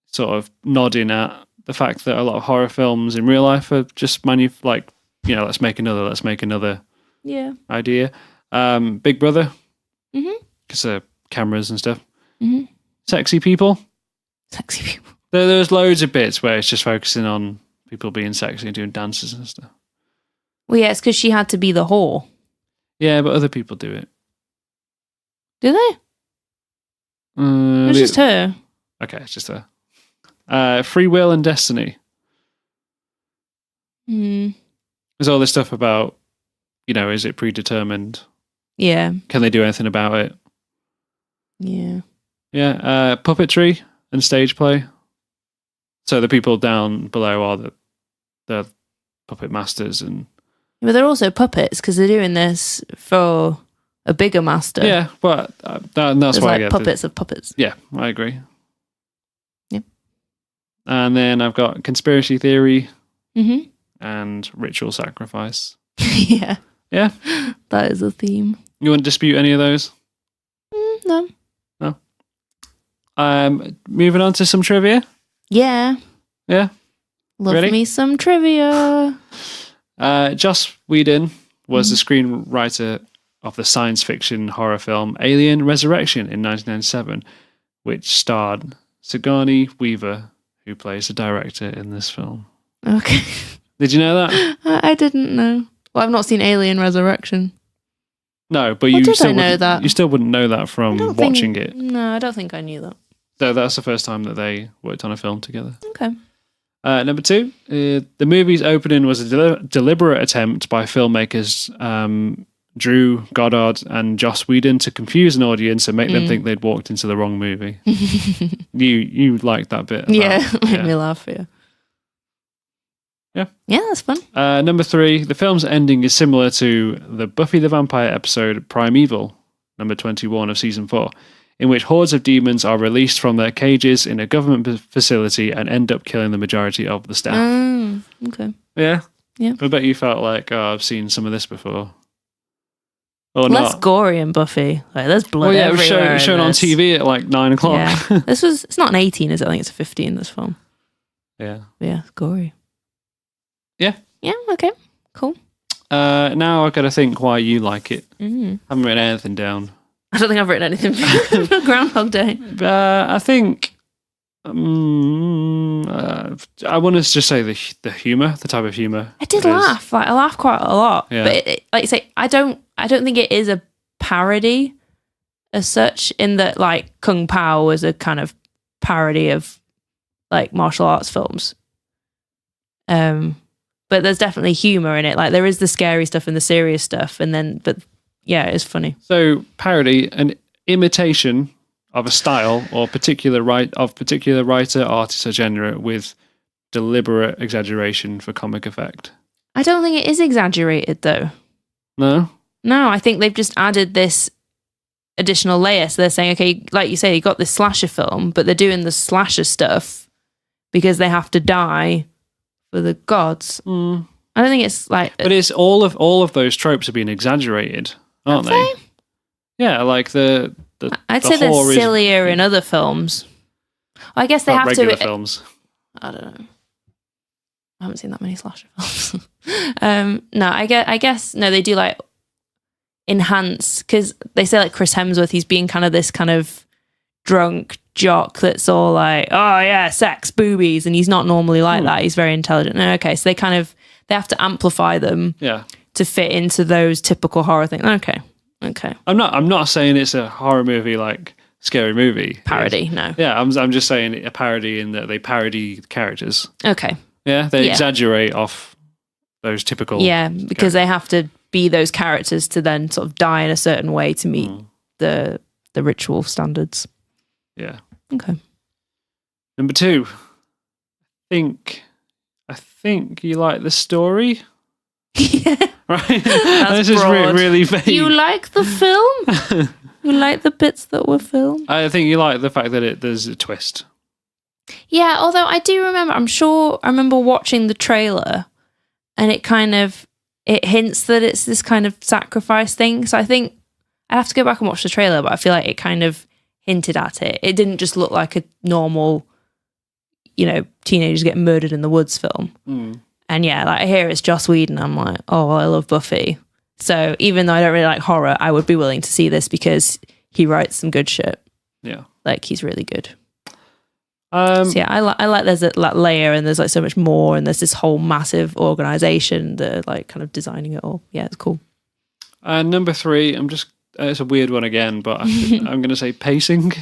sort of nodding at the fact that a lot of horror films in real life are just let's make another idea. Big Brother, because cameras and stuff. Sexy people. There's loads of bits where it's just focusing on people being sexy and doing dances and stuff. Well, yeah, it's because she had to be the whore. Yeah, but other people do it. Do they? It's just her. Okay, it's just her. Free will and destiny. Mm. There's all this stuff about, is it predetermined? Yeah. Can they do anything about it? Yeah. Yeah. Puppetry and stage play. So the people down below are the puppet masters and... But they're also puppets because they're doing this for a bigger master. Yeah, but that's There's why I like get puppets of puppets. Yeah, I agree. Yep. And then I've got conspiracy theory Mm-hmm. and ritual sacrifice. Yeah. Yeah? That is a theme. You want to dispute any of those? No. Moving on to some trivia. Yeah. Yeah? Love Ready? me some trivia. Joss Whedon was the screenwriter of the science fiction horror film Alien Resurrection in 1997, which starred Sigourney Weaver, who plays the director in this film. Okay. Did you know that? I didn't know. Well, I've not seen Alien Resurrection. No, but Or you did still I know wouldn't- that? You still wouldn't know that from watching it. No, I don't think I knew that. So that's the first time that they worked on a film together. Okay. Number 2, the movie's opening was a deliberate attempt by filmmakers Drew Goddard and Joss Whedon to confuse an audience and make them think they'd walked into the wrong movie. You liked that bit. Yeah, made me laugh, yeah. Yeah. Yeah, that's fun. Number 3, the film's ending is similar to the Buffy the Vampire episode Primeval, number 21 of season 4, in which hordes of demons are released from their cages in a government facility and end up killing the majority of the staff. Okay. Yeah? Yeah. I bet you felt like, I've seen some of this before. Or Less not. gory in Buffy. Like, there's blood Well, yeah, it was everywhere. shown on this. TV at like 9 o'clock. Yeah. It's not an 18, is it? I think it's a 15, this film. Yeah. But yeah, it's gory. Yeah. Yeah, okay. Cool. Now I've got to think why you like it. Mm. I haven't written anything down. I don't think I've written anything for Groundhog Day. I think I want to just say the humor, the type of humor. I did laugh. Like, I laughed quite a lot. Yeah. But like you say, I don't think it is a parody as such, in that like Kung Pao was a kind of parody of like martial arts films. But there's definitely humor in it. Like, there is the scary stuff and the serious stuff, but yeah, it's funny. So parody, an imitation of a style or particular writer, artist, or genre with deliberate exaggeration for comic effect. I don't think it is exaggerated though. No? No, I think they've just added this additional layer. So they're saying, okay, like you say, you got this slasher film, but they're doing the slasher stuff because they have to die for the gods. I don't think it's like... But it's all of those tropes are being exaggerated, aren't they? Yeah, like the I'd say they're sillier in other films. I guess they have regular to... films. I don't know. I haven't seen that many slasher films. No, I guess no, they do like enhance, because they say like Chris Hemsworth, he's being kind of this kind of drunk jock that's all like, oh yeah, sex, boobies, and he's not normally like that. He's very intelligent. No, okay, so they have to amplify them to fit into those typical horror things. Okay. I'm not saying it's a horror movie like Scary Movie Parody, no. Yeah, I'm just saying a parody in that they parody characters. Okay. Yeah, they exaggerate off those typical. Yeah, because they have to be those characters to then sort of die in a certain way to meet the ritual standards. Yeah. Okay. Number 2. I think you like the story. Yeah. Right? That's this is broad. really vague. You like the film? You like the bits that were filmed? I think you like the fact that there's a twist. Yeah, although I do remember, I remember watching the trailer and it hints that it's this kind of sacrifice thing. So I think I have to go back and watch the trailer, but I feel like it kind of hinted at it. It didn't just look like a normal, teenagers getting murdered in the woods film. And yeah, like I hear it's Joss Whedon. I'm like, oh, well, I love Buffy. So even though I don't really like horror, I would be willing to see this because he writes some good shit. Yeah. Like, he's really good. So yeah, I like there's a layer and there's like so much more and there's this whole massive organization that are like kind of designing it all. Yeah, it's cool. Number 3, it's a weird one again, but I'm going to say pacing.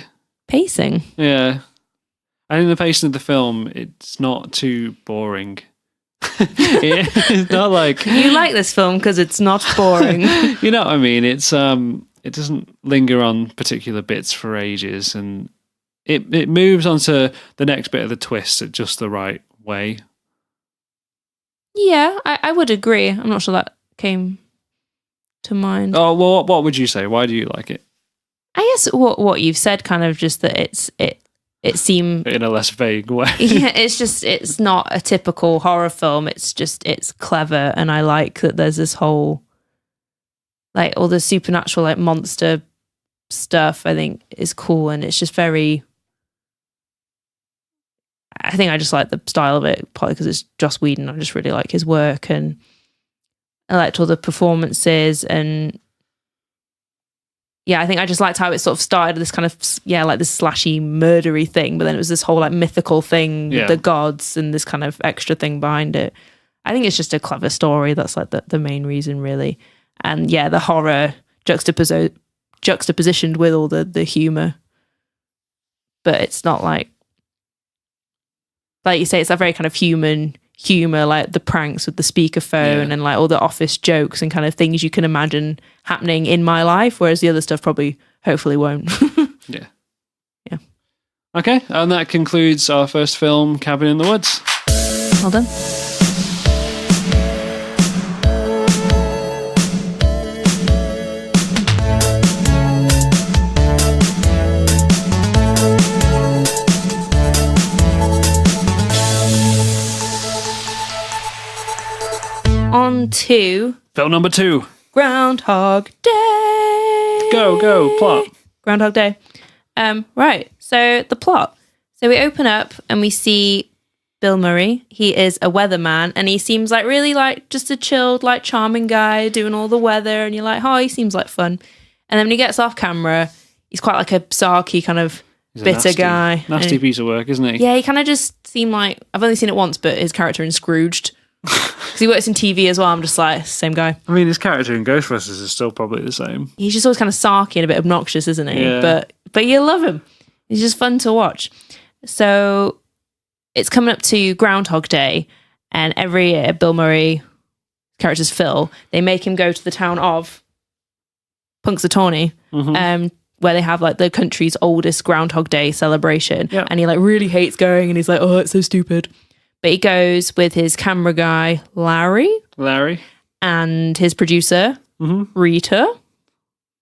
Pacing? Yeah. I think the pacing of the film, it's not too boring. It's not like You like this film because it's not boring. you know what I mean. It's it doesn't linger on particular bits for ages, and it moves on to the next bit of the twist at just the right way. Yeah, I would agree. I'm not sure that came to mind. Oh well, what would you say? Why do you like it? I guess what you've said, kind of just that it seemed In a less vague way. yeah, it's not a typical horror film. It's clever, and I like that there's this whole like all the supernatural like monster stuff. I think is cool, and it's just very. I think I just like the style of it, partly because it's Joss Whedon. I just really like his work, and I liked all the performances, and yeah, I think I just liked how it sort of started this kind of like this slashy murdery thing, but then it was this whole like mythical thing with the gods and this kind of extra thing behind it. I think it's just a clever story. That's like the main reason, really. And yeah, the horror juxtapositioned with all the humor, but it's not like you say, it's a very kind of human humor, like the pranks with the speakerphone and like all the office jokes and kind of things you can imagine happening in my life, whereas the other stuff probably hopefully won't. Yeah. Okay, and that concludes our first film, Cabin in the Woods. well done. On to Film number 2. Groundhog Day. Go, plot. Groundhog Day. Right. So the plot. So we open up and we see Bill Murray. He is a weatherman, and he seems like really like just a chilled, like charming guy doing all the weather. And you're like, oh, he seems like fun. And then when he gets off camera, he's quite like a sarky kind of He's a bitter guy. Nasty piece of work, isn't he? Yeah, he kind of just seemed like, I've only seen it once, but his character in Scrooged. Because he works in TV as well. I'm just like, same guy. I mean, his character in Ghostbusters is still probably the same. He's just always kind of sarky and a bit obnoxious, isn't he? Yeah. But you love him. He's just fun to watch. So it's coming up to Groundhog Day, and every year Bill Murray, character's Phil, they make him go to the town of Punxsutawney, where they have like the country's oldest Groundhog Day celebration. Yeah. And he like really hates going, and he's like, oh, it's so stupid. But he goes with his camera guy, Larry, and his producer, Rita.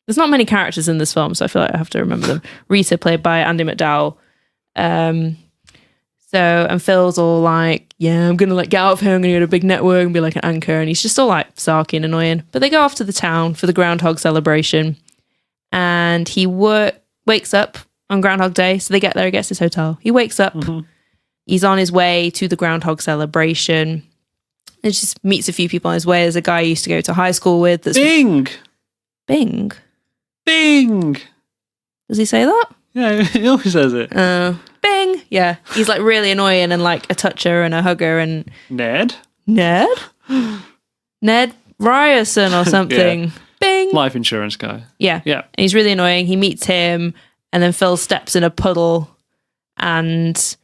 There's not many characters in this film, so I feel like I have to remember them. Rita, played by Andy McDowell. And Phil's all like, yeah, I'm going to like get out of here. I'm going to go to a big network and be like an anchor. And he's just all like sarky and annoying. But they go off to the town for the Groundhog celebration. And he wakes up on Groundhog Day. So they get there, he gets his hotel. He wakes up. He's on his way to the Groundhog celebration. He just meets a few people on his way. There's a guy he used to go to high school with. That's Bing! Bing? Bing! Does he say that? Yeah, he always says it. Bing! Yeah. He's like really annoying and like a toucher and a hugger and... Ned? Ned Ryerson or something. Yeah. Bing! Life insurance guy. Yeah. Yeah. And he's really annoying. He meets him, and then Phil steps in a puddle, and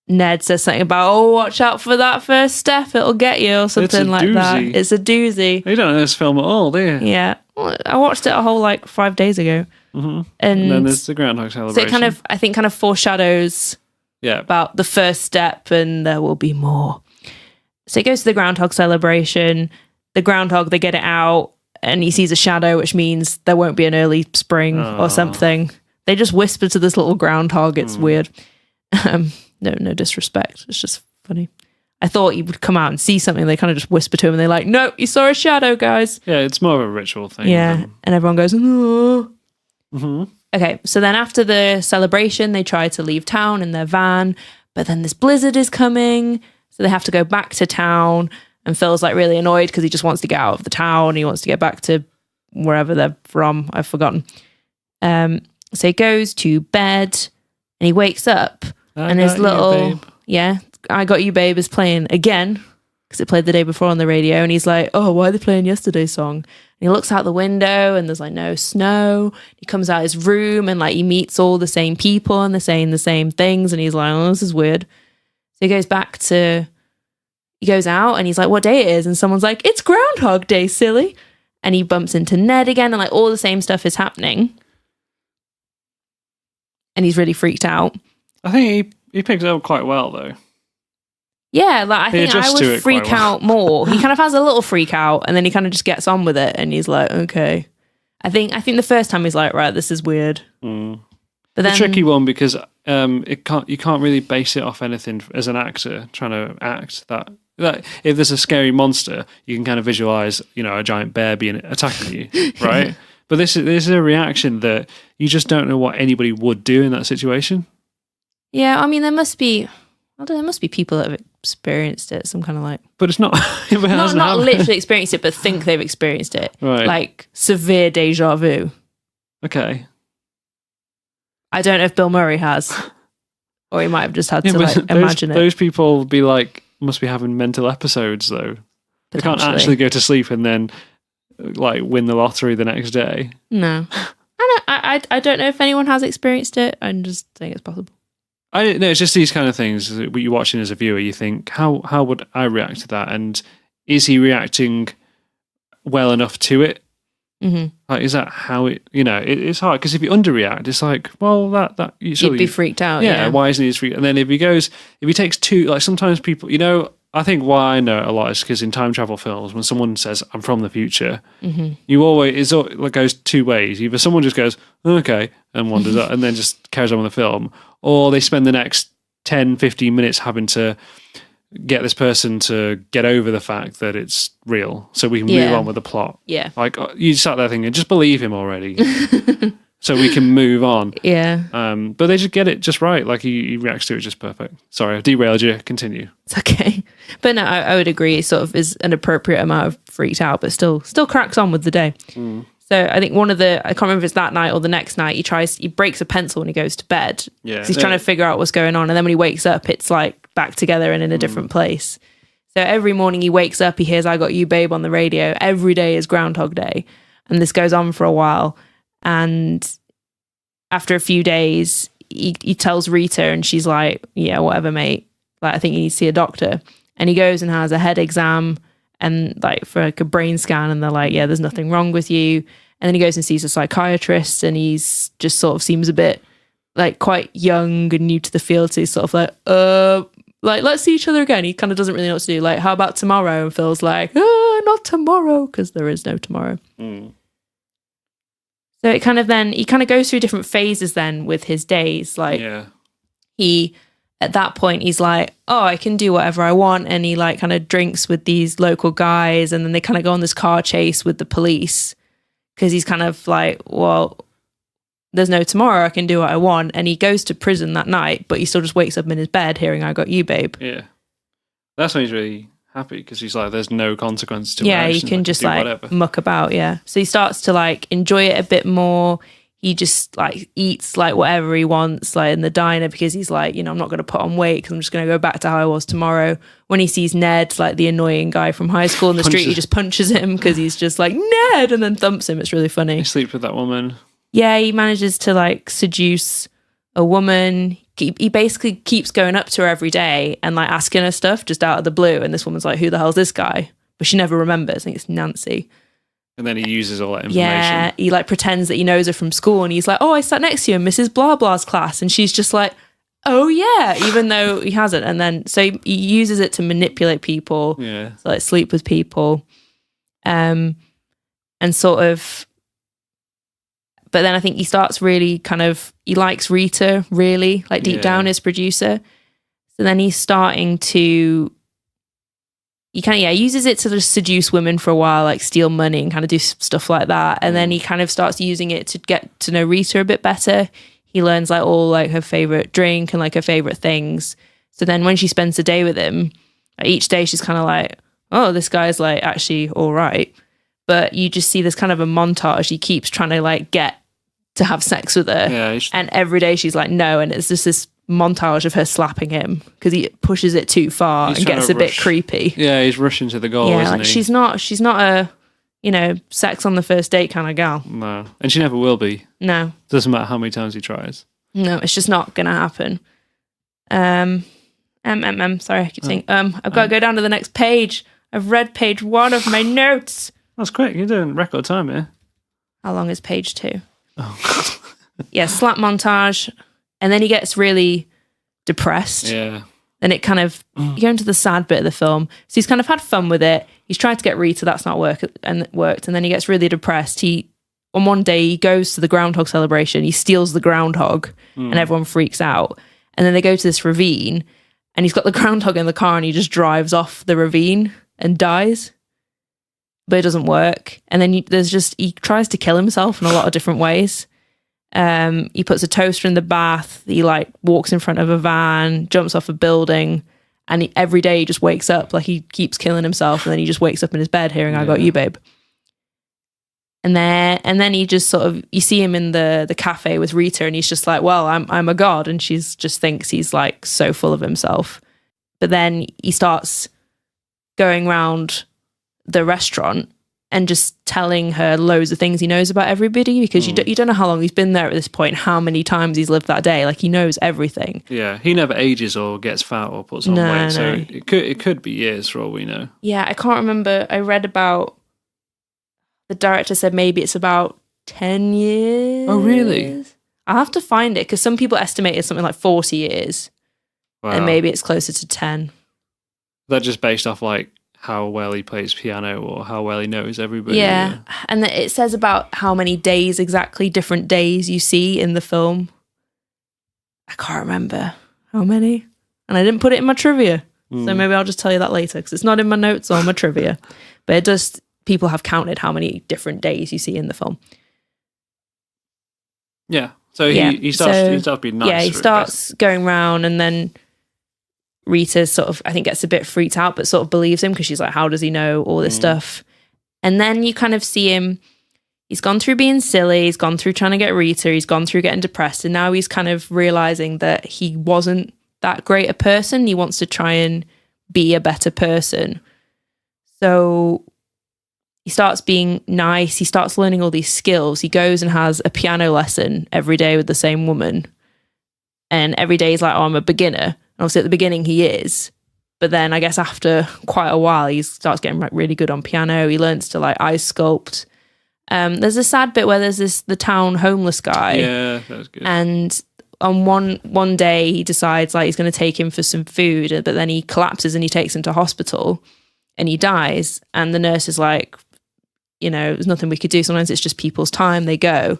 Ned says something about, oh, watch out for that first step, it'll get you, or something like that. It's a doozy. You don't know this film at all, do you? Yeah. Well, I watched it a whole like 5 days ago. And then there's the Groundhog celebration. So it I think foreshadows about the first step, and there will be more. So he goes to the Groundhog celebration. The Groundhog, they get it out, and he sees a shadow, which means there won't be an early spring or something. They just whisper to this little groundhog. It's weird. No disrespect. It's just funny. I thought he would come out and see something. They kind of just whisper to him, and they're like, no, you saw a shadow, guys. Yeah, it's more of a ritual thing. Yeah, and everyone goes, oh. Okay, so then after the celebration, they try to leave town in their van, but then this blizzard is coming, so they have to go back to town, and Phil's like really annoyed because he just wants to get out of the town. He wants to get back to wherever they're from. I've forgotten. So he goes to bed, and he wakes up, and his little... Yeah, I Got You Babe is playing again, because it played the day before on the radio. And he's like, oh, why are they playing yesterday's song? And he looks out the window and there's like no snow. He comes out his room and like he meets all the same people and they're saying the same things. And he's like, oh, this is weird. So he goes out and he's like, what day it is? And someone's like, it's Groundhog Day, silly. And he bumps into Ned again and like all the same stuff is happening. And he's really freaked out. I think he picks it up quite well, though. Yeah, like I think I would freak well. out more. He kind of has a little freak out and then he kind of just gets on with it and he's like, okay. I think the first time he's like, right, this is weird. Mm. But It's a tricky one because you can't really base it off anything as an actor trying to act that if there's a scary monster, you can kind of visualize, a giant bear being attacking you, right? But this is a reaction that you just don't know what anybody would do in that situation. Yeah, I mean, there must be people that have experienced it, some kind of like... But it's not... not literally experienced it, but think they've experienced it. Right. Like, severe deja vu. Okay. I don't know if Bill Murray has. Or he might have just had to, imagine it. Those people must be having mental episodes, though. They can't actually go to sleep and then, win the lottery the next day. No. I don't know if anyone has experienced it. I'm just saying it's possible. It's just these kind of things that you're watching as a viewer. You think, how would I react to that? And is he reacting well enough to it? Mm-hmm. Like, is that how it? It's hard because if you underreact, it's like, well, that you'd be freaked out. Yeah. Why isn't he freaked? And then if he takes two, like sometimes people, I think why I know it a lot is because in time travel films, when someone says, I'm from the future, mm-hmm. it goes two ways. Either someone just goes, okay, and wanders up and then just carries on with the film, or they spend the next 10, 15 minutes having to get this person to get over the fact that it's real so we can move on with the plot. Yeah. Like, you sat there thinking, just believe him already. So we can move on. Yeah. But they just get it just right. Like he reacts to it just perfect. Sorry, I've derailed you. Continue. It's okay. But no, I would agree. It sort of is an appropriate amount of freaked out, but still cracks on with the day. Mm. So I think I can't remember if it's that night or the next night, he breaks a pencil when he goes to bed. Yeah. He's trying to figure out what's going on. And then when he wakes up, it's like back together and in a different place. So every morning he wakes up, he hears I Got You Babe on the radio. Every day is Groundhog Day. And this goes on for a while. And after a few days, he tells Rita and she's like, yeah, whatever, mate. Like, I think you need to see a doctor. And he goes and has a head exam and for a brain scan. And they're like, yeah, there's nothing wrong with you. And then he goes and sees a psychiatrist and he's just sort of seems a bit quite young and new to the field. So he's sort of let's see each other again. He kind of doesn't really know what to do. Like, how about tomorrow? And Phil's like, not tomorrow, because there is no tomorrow. Mm. So he kind of goes through different phases then with his days. He, at that point, he's like, oh, I can do whatever I want. And he kind of drinks with these local guys. And then they kind of go on this car chase with the police because he's kind of like, well, there's no tomorrow. I can do what I want. And he goes to prison that night, but he still just wakes up in his bed hearing I Got You, Babe. Yeah. That's when he's really happy because he's like, there's no consequence to he can just muck about. Yeah. So he starts to enjoy it a bit more. He just eats whatever he wants in the diner because he's like, I'm not going to put on weight because I'm just going to go back to how I was tomorrow. When he sees Ned, the annoying guy from high school in the street, he just punches him because he's just like, Ned, and then thumps him. It's really funny. He sleeps with that woman. Yeah, he manages to seduce a woman. He basically keeps going up to her every day and asking her stuff just out of the blue. And this woman's like, who the hell's this guy? But she never remembers. I think it's Nancy. And then he uses all that information. Yeah, he pretends that he knows her from school. And he's like, oh, I sat next to you in Mrs. Blah Blah's class. And she's just like, oh yeah, even though he hasn't. And then, so he uses it to manipulate people. Yeah. So sleep with people. And sort of... But then I think he starts really he likes Rita, really, deep down, his producer. So then he's starting to, he uses it to just seduce women for a while, steal money and kind of do stuff like that. And then he kind of starts using it to get to know Rita a bit better. He learns all her favorite drink and her favorite things. So then when she spends the day with him, each day she's kind of like, oh, this guy's actually all right. But you just see this kind of a montage. He keeps trying to get to have sex with her. Yeah, and every day she's like, no. And it's just this montage of her slapping him because he pushes it too far He's and trying gets to a bit rush. creepy. Yeah, he's rushing to the goal, Yeah, isn't like he? she's not a, sex on the first date kind of gal. No, and she never will be. No, Doesn't matter how many times he tries. no, it's just not gonna happen. Sorry, I keep saying I've got to go down to the next page. I've read page 1 of my notes. That's quick. You're doing record time here. How long is page 2? Oh, Yeah, slap montage, and then he gets really depressed. yeah. And it kind of, you go into the sad bit of the film. So he's kind of had fun with it. He's tried to get Rita, that's not worked. And then he gets really depressed. On one day, he goes to the groundhog celebration. He steals the groundhog, and everyone freaks out. And then they go to this ravine, and he's got the groundhog in the car, and he just drives off the ravine and dies. But it doesn't work. And then he tries to kill himself in a lot of different ways. He puts a toaster in the bath. He walks in front of a van, jumps off a building, and every day he just wakes up. Like, he keeps killing himself, and then he just wakes up in his bed hearing "I got you, babe." And then he just sort of, you see him in the cafe with Rita, and he's just like, well, I'm a god, and she's just thinks he's like so full of himself. But then he starts going around the restaurant and just telling her loads of things he knows about everybody, because you don't know how long he's been there at this point, how many times he's lived that day. Like, he knows everything. Yeah, he never ages or gets fat or puts on weight, so it could be years for all we know. Yeah, I can't remember. I read about, the director said maybe it's about 10 years. Oh, really? I'll have to find it, because some people estimate it's something like 40 years. Wow. And maybe it's closer to 10. That just based off how well he plays piano or how well he knows everybody. Yeah. And it says about how many days exactly, different days you see in the film. I can't remember how many. And I didn't put it in my trivia. So maybe I'll just tell you that later, because it's not in my notes or my trivia. But it does, people have counted how many different days you see in the film. Yeah. So he starts being nice. Yeah, he starts going around, and then Rita sort of, I think, gets a bit freaked out, but sort of believes him, because she's like, how does he know all this stuff? And then you kind of see him, he's gone through being silly, he's gone through trying to get Rita, he's gone through getting depressed, and now he's kind of realizing that he wasn't that great a person. He wants to try and be a better person. So he starts being nice, he starts learning all these skills. He goes and has a piano lesson every day with the same woman. And every day he's like, oh, I'm a beginner. Obviously, at the beginning, he is. But then I guess after quite a while, he starts getting really good on piano. He learns to ice sculpt. There's a sad bit where there's the town homeless guy. Yeah, that was good. And on one day, he decides he's going to take him for some food. But then he collapses and he takes him to hospital and he dies. And the nurse is like, there's nothing we could do. Sometimes it's just people's time. They go.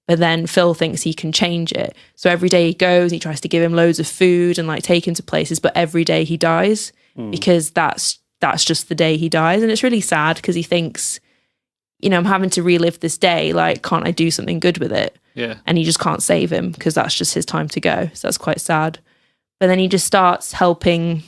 But then Phil thinks he can change it. So every day he goes, he tries to give him loads of food and take him to places, but every day he dies because that's just the day he dies. And it's really sad, because he thinks, I'm having to relive this day. Can't I do something good with it? Yeah. And he just can't save him, because that's just his time to go. So that's quite sad. But then he just starts helping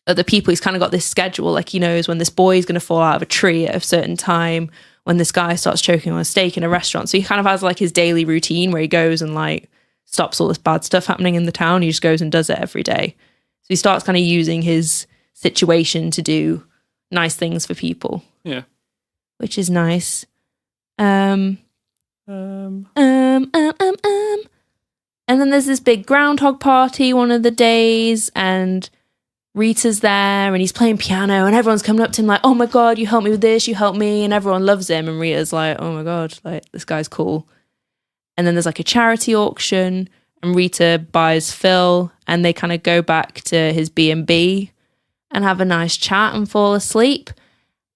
other people. He's kind of got this schedule. He knows when this boy is going to fall out of a tree at a certain time, when this guy starts choking on a steak in a restaurant. So he kind of has his daily routine where he goes and stops all this bad stuff happening in the town. He just goes and does it every day. So he starts kind of using his situation to do nice things for people. Yeah. Which is nice. And then there's this big groundhog party one of the days, and Rita's there, and he's playing piano, and everyone's coming up to him like, oh my God, you helped me with this, you helped me, and everyone loves him. And Rita's like, oh my God, this guy's cool. And then there's a charity auction, and Rita buys Phil, and they kind of go back to his B&B and have a nice chat and fall asleep.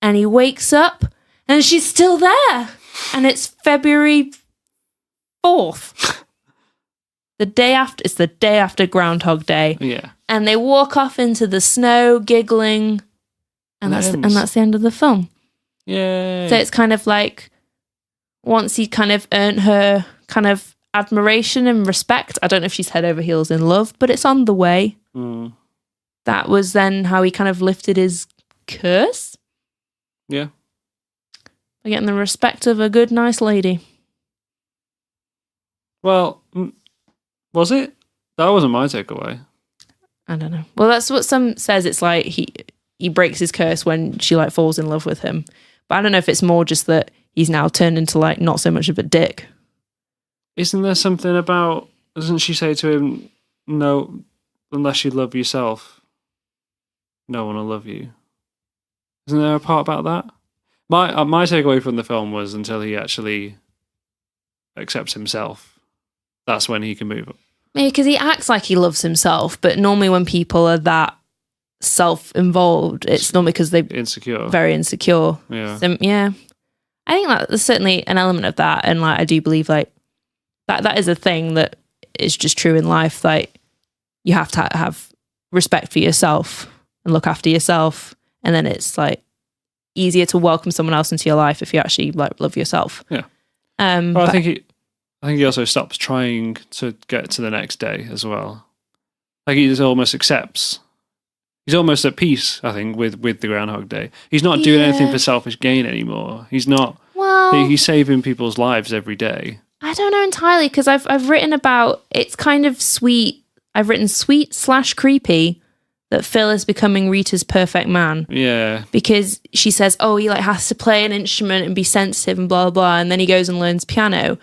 And he wakes up, and she's still there. And it's February 4th. It's the day after Groundhog Day. Yeah. And they walk off into the snow, giggling, and that's the end of the film. Yeah. So it's kind of once he kind of earned her kind of admiration and respect. I don't know if she's head over heels in love, but it's on the way. That was then how he kind of lifted his curse. Yeah. By getting the respect of a good, nice lady. Well, was it? That wasn't my takeaway. I don't know. Well, that's what some says. It's like he breaks his curse when she like falls in love with him. But I don't know if it's more just that he's now turned into like not so much of a dick. Isn't there something about? Doesn't she say to him, "No, unless you love yourself, no one will love you"? Isn't there a part about that? My takeaway from the film was until he actually accepts himself, that's when he can move up. Maybe because he acts like he loves himself, but normally when people are that self-involved, it's normally because they're Insecure. very insecure. Yeah. So, yeah. I think that there's certainly an element of that, and like I do believe like that is a thing that is just true in life. Like you have to have respect for yourself and look after yourself, and then it's like easier to welcome someone else into your life if you actually like love yourself. Yeah. Well, I think he also stops trying to get to the next day as well. Like he just almost accepts. He's almost at peace, I think, with the Groundhog Day. He's not doing anything for selfish gain anymore. He's not. Well, he's saving people's lives every day. I don't know entirely because I've written about it's kind of sweet. I've written sweet/creepy that Phil is becoming Rita's perfect man. Yeah. Because she says, oh, he like has to play an instrument and be sensitive and blah, blah, blah. And then he goes and learns piano.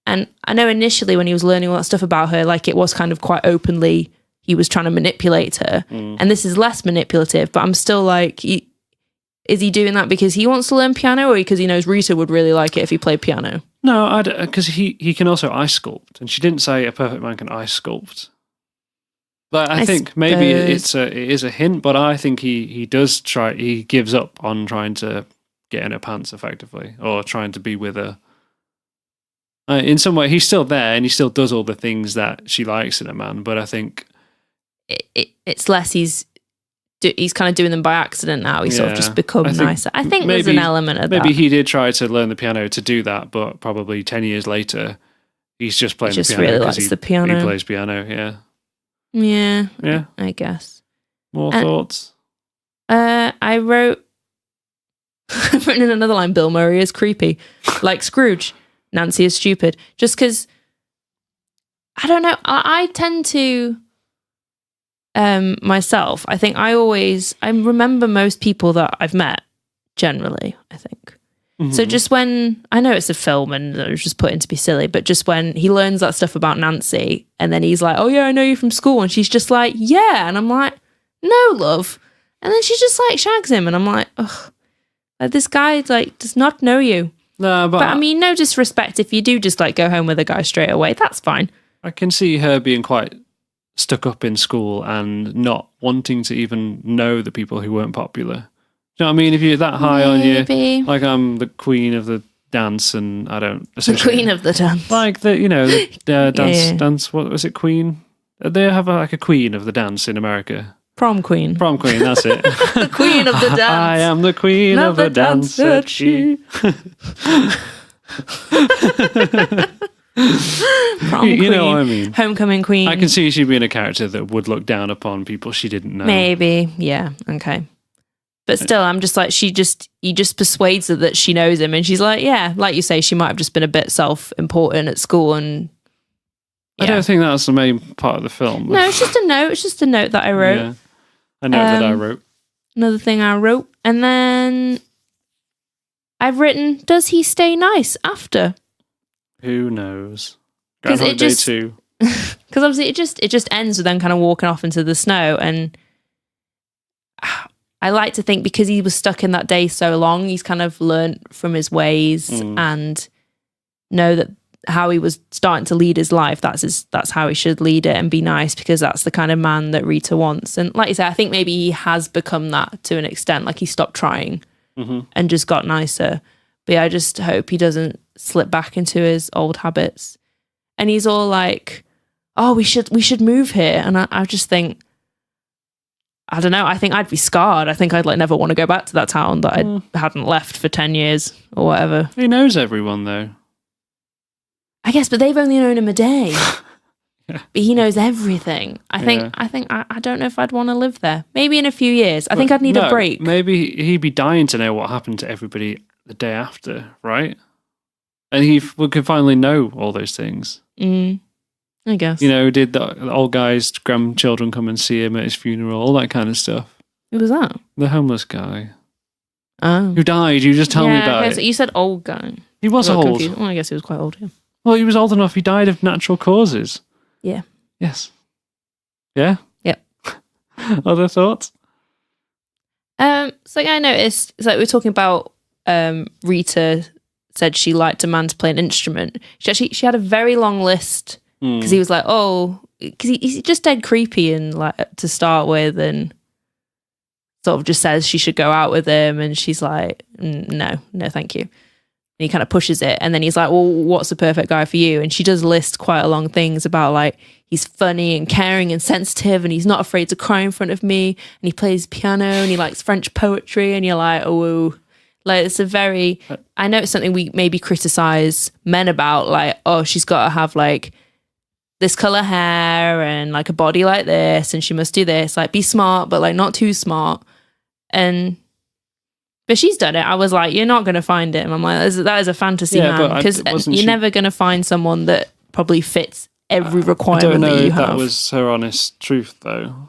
And I know initially when he was learning all that stuff about her, like it was kind of quite openly, he was trying to manipulate her. And this is less manipulative, but I'm still like, is he doing that because he wants to learn piano or because he knows Rita would really like it if he played piano? No, because he can also ice sculpt. And she didn't say a perfect man can ice sculpt. But I think maybe it is a hint, but I think he does try. He gives up on trying to get in her pants effectively, or trying to be with her. In some way, he's still there, and he still does all the things that she likes in a man. But I think it's less he's kind of doing them by accident now. He's sort of just become nicer. I think there's an element of that. Maybe he did try to learn the piano to do that, but probably 10 years later, he's just playing the piano. Really likes the piano. He plays piano, yeah. Yeah, I guess. More thoughts? I wrote, I've written in another line, Bill Murray is creepy. Like Scrooge, Nancy is stupid. Just because, I don't know, I tend to, myself, I think I remember most people that I've met, generally, I think. Mm-hmm. So just when, I know it's a film and it was just put in to be silly, but just when he learns that stuff about Nancy and then he's like, oh yeah, I know you from school. And she's just like, yeah. And I'm like, no, love. And then she just like shags him. And I'm like, ugh, this guy like does not know you. No, but I mean, no disrespect. If you do just like go home with a guy straight away, that's fine. I can see her being quite stuck up in school and not wanting to even know the people who weren't popular. Do you know what I mean? If you're that high on you, like I'm the queen of the dance, and I don't. The queen of the dance, like the dance. What was it? Queen? They have like a queen of the dance in America. Prom queen. Prom queen. That's it. The queen of the dance. I am the queen of the dance. Said she. Prom you queen. know what I mean? Homecoming queen. I can see she being a character that would look down upon people she didn't know. Maybe, yeah, okay. But still, I'm just like, he just persuades her that she knows him. And she's like, yeah, like you say, she might have just been a bit self-important at school. And yeah. I don't think that's the main part of the film. No, it's just a note. It's just a note that I wrote. Yeah. A note that I wrote. Another thing I wrote. And then I've written, does he stay nice after? Who knows? Groundhog Day 2. Because obviously it just ends with them kind of walking off into the snow. And I like to think because he was stuck in that day so long, he's kind of learnt from his ways and know that how he was starting to lead his life, that's how he should lead it and be nice, because that's the kind of man that Rita wants. And like you say, I think maybe he has become that to an extent, like he stopped trying and just got nicer. But yeah, I just hope he doesn't slip back into his old habits. And he's all like, oh, we should move here. And I just think, I don't know. I think I'd be scarred. I think I'd like never want to go back to that town that I hadn't left for 10 years or whatever. He knows everyone though. I guess, but they've only known him a day. Yeah. But he knows everything. I don't know if I'd want to live there. Maybe in a few years. I think I'd need a break. Maybe he'd be dying to know what happened to everybody the day after, right? And he could finally know all those things. I guess. Did the old guy's grandchildren come and see him at his funeral, all that kind of stuff. Who was that? The homeless guy Oh. who died. You just tell me about okay, it. So you said old guy. He was I got old. confused. Well, I guess he was quite old, yeah. Well, he was old enough. He died of natural causes. Yeah. Yes. Yeah? Yep. Other thoughts? So I noticed, it's like we were talking about Rita said she liked a man to play an instrument. She had a very long list because he was like, because he's just dead creepy and like to start with, and sort of just says she should go out with him, and she's like, no, thank you. And he kind of pushes it, and then he's like, well, what's the perfect guy for you? And she does list quite a long things about like he's funny and caring and sensitive, and he's not afraid to cry in front of me, and he plays piano, and he likes French poetry, and you're like, oh, like it's a very, I know it's something we maybe criticize men about, like, oh, she's got to have like this color hair and like a body like this, and she must do this, like be smart, but like not too smart. But she's done it. I was like, you're not going to find him. I'm like, that is a fantasy man, because you're never going to find someone that probably fits every requirement that you have. That was her honest truth, though.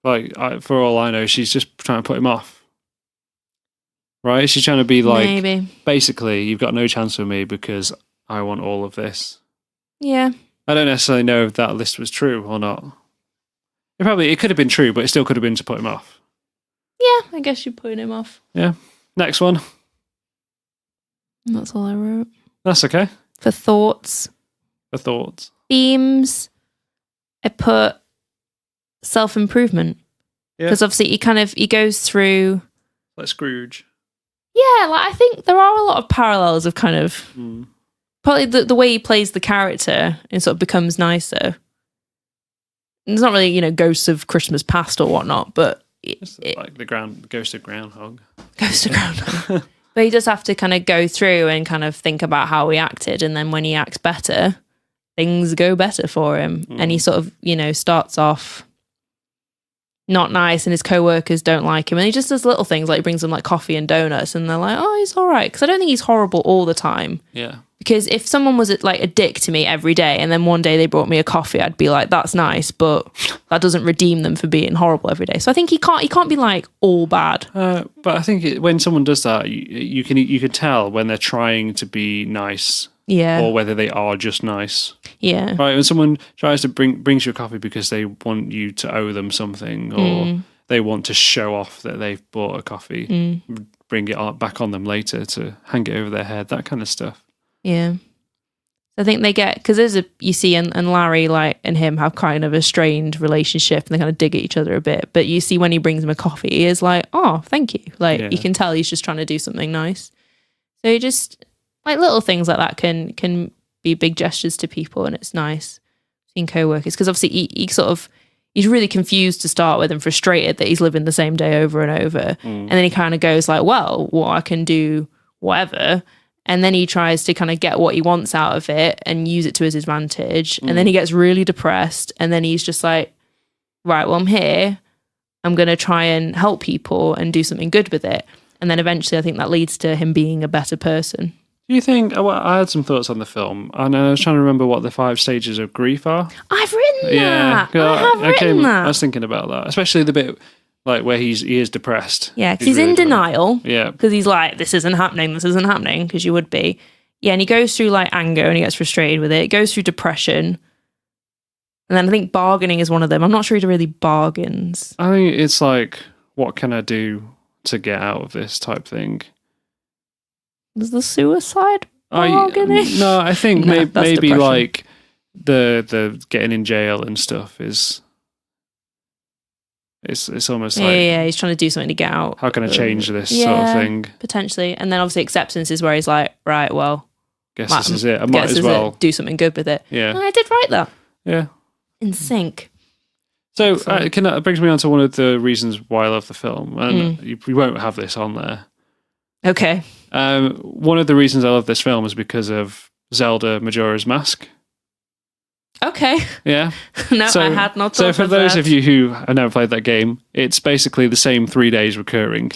Like, for all I know, she's just trying to put him off. Right? She's trying to be like, maybe. Basically, you've got no chance with me because I want all of this. Yeah. I don't necessarily know if that list was true or not. It could have been true, but it still could have been to put him off. Yeah, I guess you're putting him off. Yeah. Next one. That's all I wrote. That's okay. For thoughts. Themes. I put self-improvement. Yeah. Because obviously he goes through... Like Scrooge. Yeah, like I think there are a lot of parallels of kind of... Probably the way he plays the character and sort of becomes nicer. It's not really, ghosts of Christmas past or whatnot, but... like the ghost of Groundhog. Ghost of Groundhog. But he does have to kind of go through and kind of think about how he acted, and then when he acts better, things go better for him. And he sort of, starts off not nice, and his co-workers don't like him, and he just does little things, like he brings them like coffee and donuts, and they're like, oh, he's all right. Because I don't think he's horrible all the time. Yeah. Because if someone was like a dick to me every day, and then one day they brought me a coffee, I'd be like, that's nice, but that doesn't redeem them for being horrible every day. So I think he can't be like all bad. But I think when someone does that, you can tell when they're trying to be nice, or whether they are just nice. Yeah. Right. When someone tries to brings you a coffee because they want you to owe them something, or they want to show off that they've bought a coffee, bring it back on them later to hang it over their head, that kind of stuff. Yeah. I think they get, because you see, and Larry and him have kind of a strained relationship, and they kind of dig at each other a bit. But you see when he brings him a coffee, he is like, oh, thank you. You can tell he's just trying to do something nice. So you just, like little things like that can be big gestures to people, and it's nice seeing co-workers. Because obviously he's really confused to start with and frustrated that he's living the same day over and over. And then he kind of goes like, well, I can do whatever. And then he tries to kind of get what he wants out of it and use it to his advantage. And then he gets really depressed. And then he's just like, right, well, I'm here. I'm going to try and help people and do something good with it. And then eventually I think that leads to him being a better person. Do you think, I had some thoughts on the film, and I was trying to remember what the 5 stages of grief are. I've written that. I have written that. I was thinking about that, especially the bit like where he is depressed. Yeah, because he's really in denial. Yeah. Because he's like, this isn't happening, because you would be. Yeah, and he goes through like anger and he gets frustrated with it. It goes through depression. And then I think bargaining is one of them. I'm not sure he really bargains. I think it's like, what can I do to get out of this type thing? Is the suicide bargaining? No, I think maybe like the getting in jail and stuff is... It's almost like... Yeah, he's trying to do something to get out. How can I change this sort of thing? Potentially. And then obviously acceptance is where he's like, right, well... Guess this is it. I might as well... do something good with it. Yeah. And I did write that. Yeah. In sync. So that brings me on to one of the reasons why I love the film. And we won't have this on there. Okay. One of the reasons I love this film is because of Zelda Majora's mask. Okay. Yeah. No, I had not thought So for of those that. of you who have never played that game, it's basically the same 3 days recurring.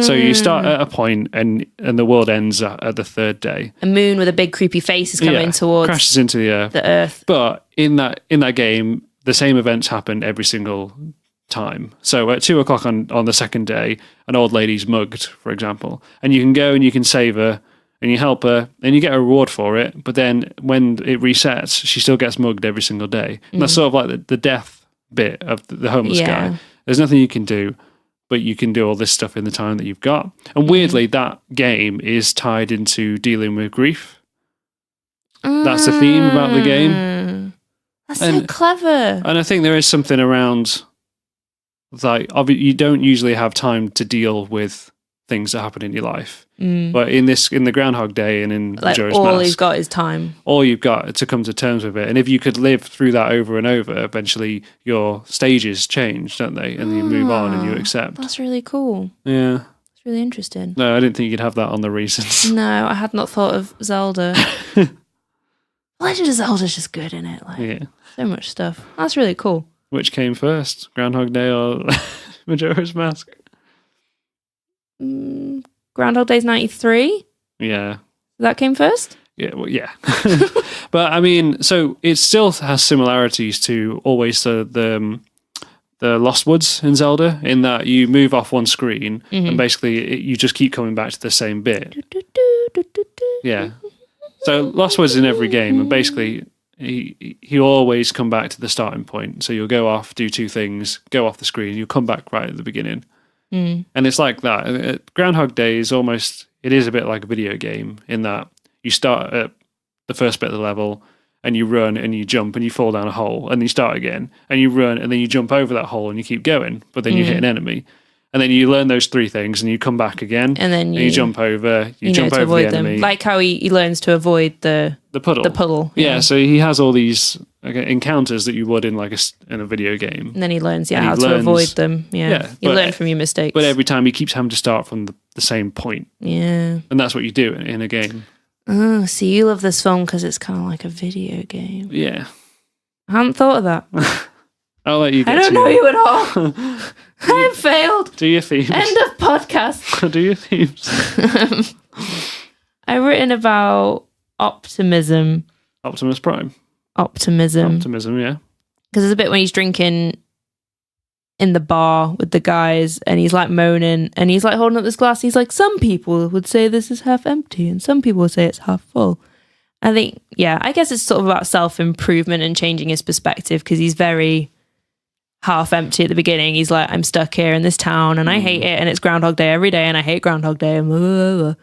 So you start at a point and the world ends at the third day. A moon with a big creepy face is coming towards crashes into the earth. the earth. But in that game, the same events happen every single time. So at 2:00 on the second day, an old lady's mugged, for example, and you can go and you can save her and you help her and you get a reward for it. But then when it resets, she still gets mugged every single day. And that's sort of like the death bit of the homeless guy. There's nothing you can do, but you can do all this stuff in the time that you've got. And weirdly, that game is tied into dealing with grief. That's the theme about the game. That's so clever. And I think there is something around, like, you don't usually have time to deal with things that happen in your life. But in the Groundhog Day and in Like Majora's all Mask, he's got is time. all you've got to come to terms with it. And if you could live through that over and over, eventually your stages change, don't they? And you move on and you accept. That's really cool. Yeah. It's really interesting. No, I didn't think you could have that on the reasons. No, I had not thought of Zelda. Legend of Zelda's just good in it. Like Yeah. so much stuff. That's really cool. Which came first, Groundhog Day or Majora's Mask? Groundhog Day's 93. Yeah. That came first? Yeah, well, yeah. But I mean, so it still has similarities to always the Lost Woods in Zelda, in that you move off one screen and basically you just keep coming back to the same bit. Yeah. So Lost Woods in every game, and basically you always come back to the starting point. So you'll go off, do two things, go off the screen, you'll come back right at the beginning. And it's like that. Groundhog Day is almost, it is a bit like a video game in that you start at the first bit of the level and you run and you jump and you fall down a hole and you start again and you run and then you jump over that hole and you keep going, but then you hit an enemy. And then you learn those three things and you come back again And then you jump over, you jump to over avoid the enemy. them. Like how he learns to avoid the puddle. The puddle. Yeah, so he has all these encounters that you would in in a video game. And then he learns, And he how to learns- avoid them. Yeah. Yeah, You but- learn from your mistakes. But every time he keeps having to start from the same point. yeah. And that's what you do in a game. Oh, so you love this film because it's kind of like a video game. Yeah. I hadn't thought of that. I'll let you get I don't to know it. you at all. I have failed. Do your themes. End of podcast. Do your themes. I've written about optimism. Optimus Prime. Optimism. Optimism, yeah. Because there's a bit when he's drinking in the bar with the guys and he's like moaning and he's like holding up this glass. He's like, some people would say this is half empty and some people would say it's half full. I think, yeah, I guess it's sort of about self-improvement and changing his perspective because he's very half empty at the beginning. He's like, I'm stuck here in this town and I hate it and it's Groundhog Day every day and I hate Groundhog Day and blah, blah, blah.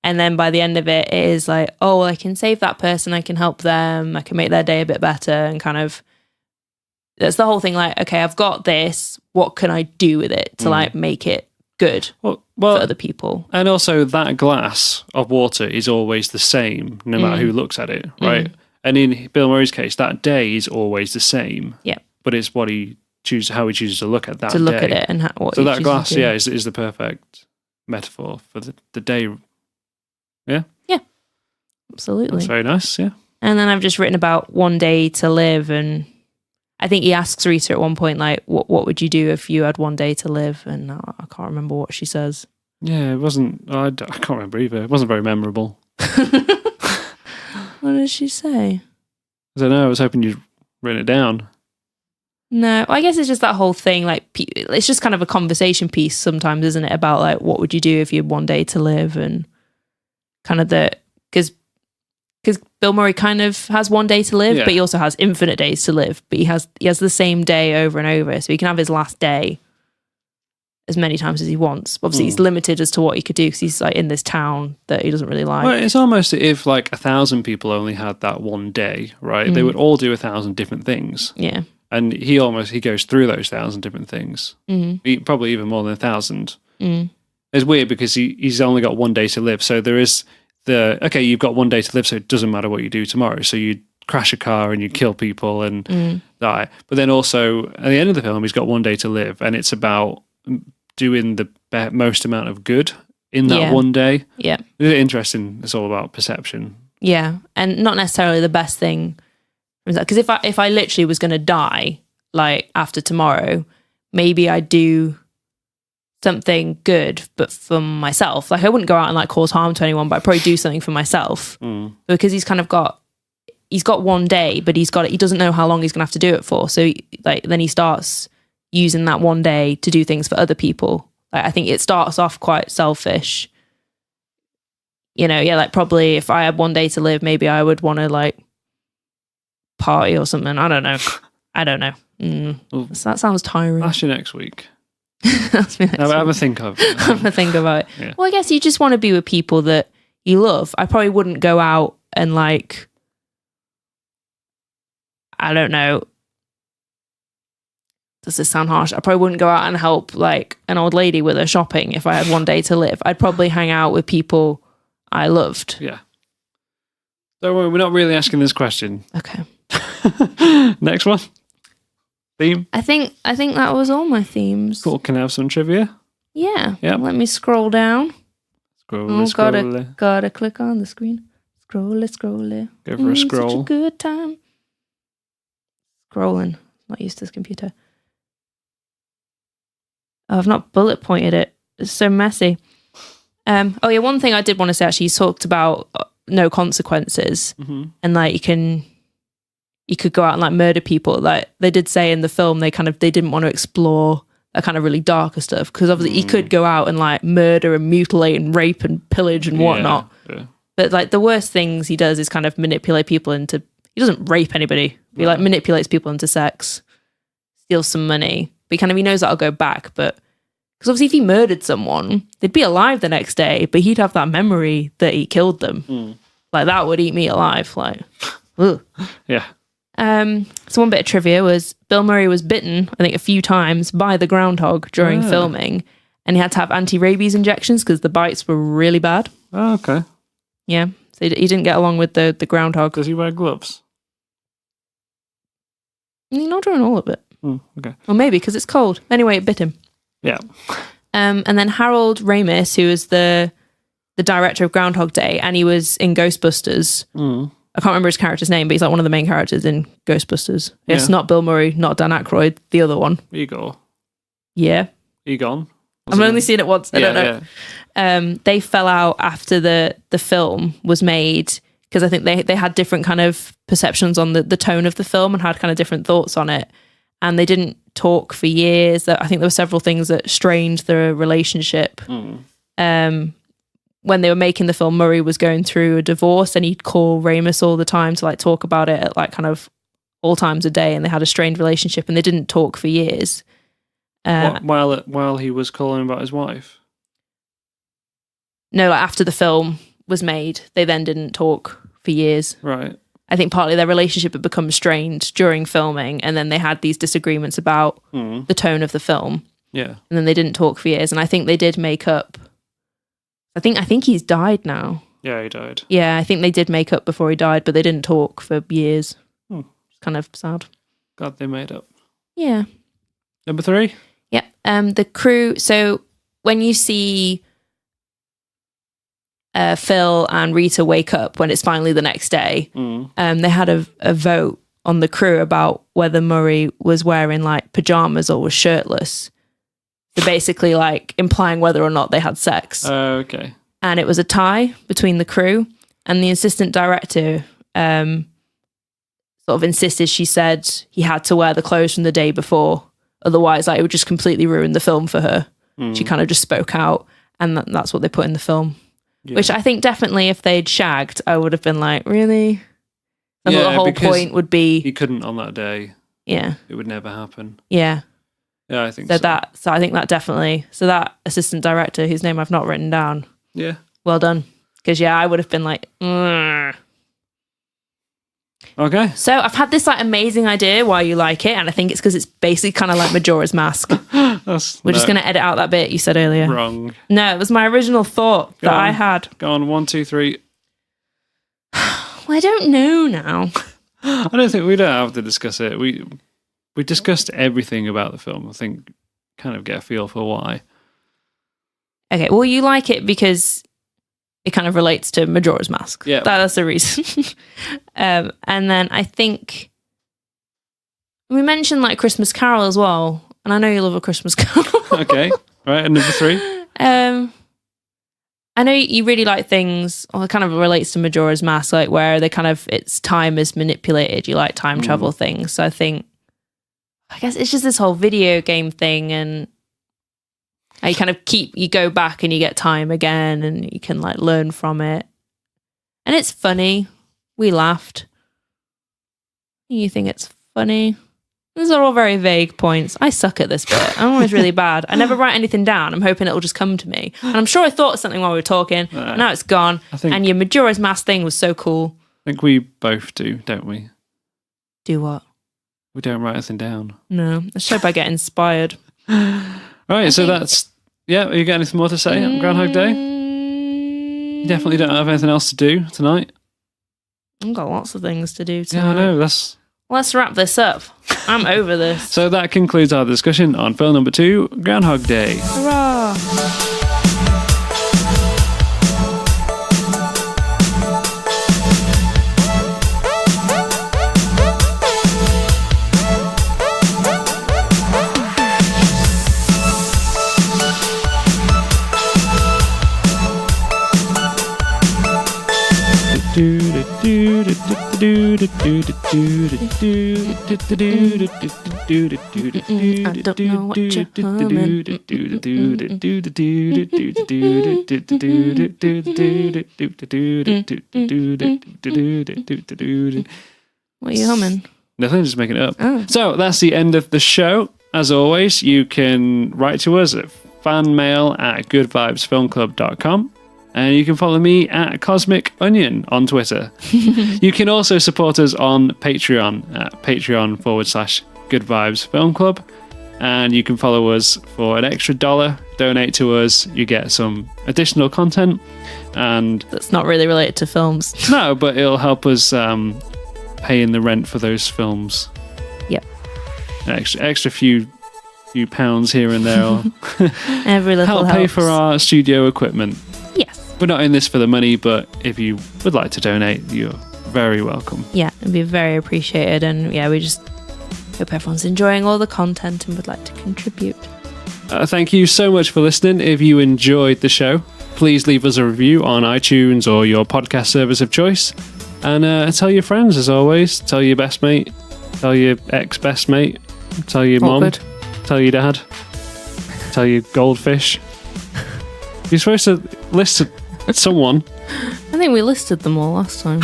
And then by the end of it, it is like, oh, well, I can save that person. I can help them. I can make their day a bit better. And kind of, that's the whole thing. Like, okay, I've got this. What can I do with it to like make it good Well, for other people? and also that glass of water is always the same, no matter who looks at it, right? And in Bill Murray's case, that day is always the same. Yeah. But it's what how he chooses to look at that To look day. at it and what So he that chooses glass, to do. yeah, is the perfect metaphor for the day. Yeah, Absolutely. that's very nice. Yeah, And then I've just written about one day to live. And I think he asks Rita at one point, like, what would you do if you had one day to live? And I can't remember what she says. yeah. It wasn't. I can't remember either. It wasn't very memorable. What does she say? I don't know. I was hoping you'd written it down. No, I guess it's just that whole thing. Like, it's just kind of a conversation piece sometimes, isn't it? About like, what would you do if you had one day to live, and kind of because Bill Murray kind of has one day to live, Yeah. but he also has infinite days to live. But he has the same day over and over, so he can have his last day as many times as he wants. Obviously, he's limited as to what he could do because he's like in this town that he doesn't really like. Well, it's almost if like 1,000 people only had that one day, right? They would all do 1,000 different things. Yeah. And he goes through those 1,000 different things. Probably even more than 1,000. It's weird because he's only got one day to live. So there is you've got one day to live, so it doesn't matter what you do tomorrow. So you crash a car and you kill people and die. But then also at the end of the film, he's got one day to live, and it's about doing the most amount of good in that one day. Yeah. It's interesting. It's all about perception. Yeah. And not necessarily the best thing Because if I literally was going to die like after tomorrow, maybe I'd do something good, but for myself. Like I wouldn't go out and like cause harm to anyone, but I'd probably do something for myself because he's got one day, but he doesn't know how long he's gonna have to do it for. So like then he starts using that one day to do things for other people. Like I think it starts off quite selfish. You know, yeah, like probably if I had one day to live, maybe I would want to like party or something. I don't know. That sounds tiring. That's you next week. That's me next week. Have a think of it. Have a think about it. Yeah. Well, I guess you just want to be with people that you love. I probably wouldn't go out and like, I don't know. Does this sound harsh? I probably wouldn't go out and help like an old lady with her shopping if I had one day to live. I'd probably hang out with people I loved. Yeah. Don't worry, we're not really asking this question. Okay. Next one. Theme. I think that was all my themes. Cool. Can I have some trivia? Yeah. Yep. Let me scroll down. Scroll. Gotta click on the screen. Scroll. Go for a scroll. Such a good time. Scrolling. Not used to this computer. Oh, I've not bullet pointed it. It's so messy. Oh yeah, one thing I did want to say actually, you talked about no consequences, and like you could go out and like murder people. Like they did say in the film, they didn't want to explore that kind of really darker stuff because obviously he could go out and like murder and mutilate and rape and pillage and whatnot. Yeah. But like the worst things he does is kind of manipulate people into. He doesn't rape anybody. He like manipulates people into sex, steals some money. But he knows that'll go back. But because obviously if he murdered someone, they'd be alive the next day, but he'd have that memory that he killed them. Like that would eat me alive. Like, ugh. Yeah. So one bit of trivia was Bill Murray was bitten, I think, a few times by the groundhog during filming, and he had to have anti-rabies injections because the bites were really bad. Oh, okay. Yeah, so he didn't get along with the groundhog. Does he wear gloves? Not during all of it. Okay. Or maybe because it's cold. Anyway, it bit him. Yeah. And then Harold Ramis, who was the director of Groundhog Day, and he was in Ghostbusters. I can't remember his character's name, but he's like one of the main characters in Ghostbusters. It's not Bill Murray, not Dan Aykroyd, the other one. Igor. Yeah. Egon. I've only seen it once. I don't know. Yeah. They fell out after the film was made because I think they had different kind of perceptions on the tone of the film and had kind of different thoughts on it. And they didn't talk for years. I think there were several things that strained their relationship. When they were making the film, Murray was going through a divorce and he'd call Ramis all the time to like talk about it at like kind of all times a day, and they had a strained relationship and they didn't talk for years. While he was calling about his wife? No, like after the film was made, they then didn't talk for years. Right. I think partly their relationship had become strained during filming, and then they had these disagreements about the tone of the film. Yeah. And then they didn't talk for years, and I think they did make up. I think he's died now. Yeah, he died. Yeah, I think they did make up before he died, but they didn't talk for years. It's kind of sad. God, they made up. Yeah. Number 3? Yeah. The crew. So when you see Phil and Rita wake up when it's finally the next day, they had a vote on the crew about whether Murray was wearing like pajamas or was shirtless. So basically like implying whether or not they had sex. Oh, okay. And it was a tie between the crew, and the assistant director sort of insisted, she said he had to wear the clothes from the day before. Otherwise, like it would just completely ruin the film for her. She kind of just spoke out, and that's what they put in the film. Yeah. Which I think definitely if they'd shagged, I would have been like, really? And the whole point would be... He couldn't on that day. Yeah. It would never happen. Yeah. Yeah, I think so. So I think that definitely... So that assistant director, whose name I've not written down. Yeah. Well done. Because, yeah, I would have been like... Mm. Okay. So I've had this like amazing idea why you like it, and I think it's because it's basically kind of like Majora's Mask. We're just going to edit out that bit you said earlier. Wrong. No, it was my original thought that I had. Go on, 1, 2, 3. Well, I don't know now. I don't think we don't have to discuss it. We discussed everything about the film. I think kind of get a feel for why. Okay, well, you like it because it kind of relates to Majora's Mask. Yeah. That's the reason. And then I think We mentioned like Christmas Carol as well, and I know you love A Christmas Carol. Okay, right, and number 3. I know you really like things, or it kind of relates to Majora's Mask, like where they kind of, its time is manipulated. You like time travel things. So I guess it's just this whole video game thing, and you kind of you go back and you get time again, and you can like learn from it. And it's funny. We laughed. You think it's funny? These are all very vague points. I suck at this bit. I'm always really bad. I never write anything down. I'm hoping it'll just come to me. And I'm sure I thought of something while we were talking. And now it's gone. And your Majora's Mask thing was so cool. I think we both do, don't we? Do what? We don't write anything down. No. Let's hope I get inspired. Right, so that's... Yeah, you got anything more to say on Groundhog Day? You definitely don't have anything else to do tonight? I've got lots of things to do tonight. Yeah, I know. Let's wrap this up. I'm over this. So that concludes our discussion on film number 2, Groundhog Day. Hurrah! What are you humming? Nothing, just making it up. Oh. So that's the end of the show. As always, you can write to us at fanmail@goodvibesfilmclub.com. And you can follow me at Cosmic Onion on Twitter. You can also support us on Patreon at patreon.com/Good Vibes Film Club. And you can follow us for an extra $1. Donate to us. You get some additional content. And that's not really related to films. No, but it'll help us paying the rent for those films. Yep. An extra few pounds here and there. Every little help helps. pay for our studio equipment. Yes. We're not in this for the money, but if you would like to donate, you're very welcome. Yeah, it'd be very appreciated. And yeah, we just hope everyone's enjoying all the content and would like to contribute. Thank you so much for listening. If you enjoyed the show, please leave us a review on iTunes or your podcast service of choice. And tell your friends, as always. Tell your best mate. Tell your ex-best mate. Tell your mom. Tell your dad. Tell your goldfish. You're supposed to list someone. I think we listed them all last time.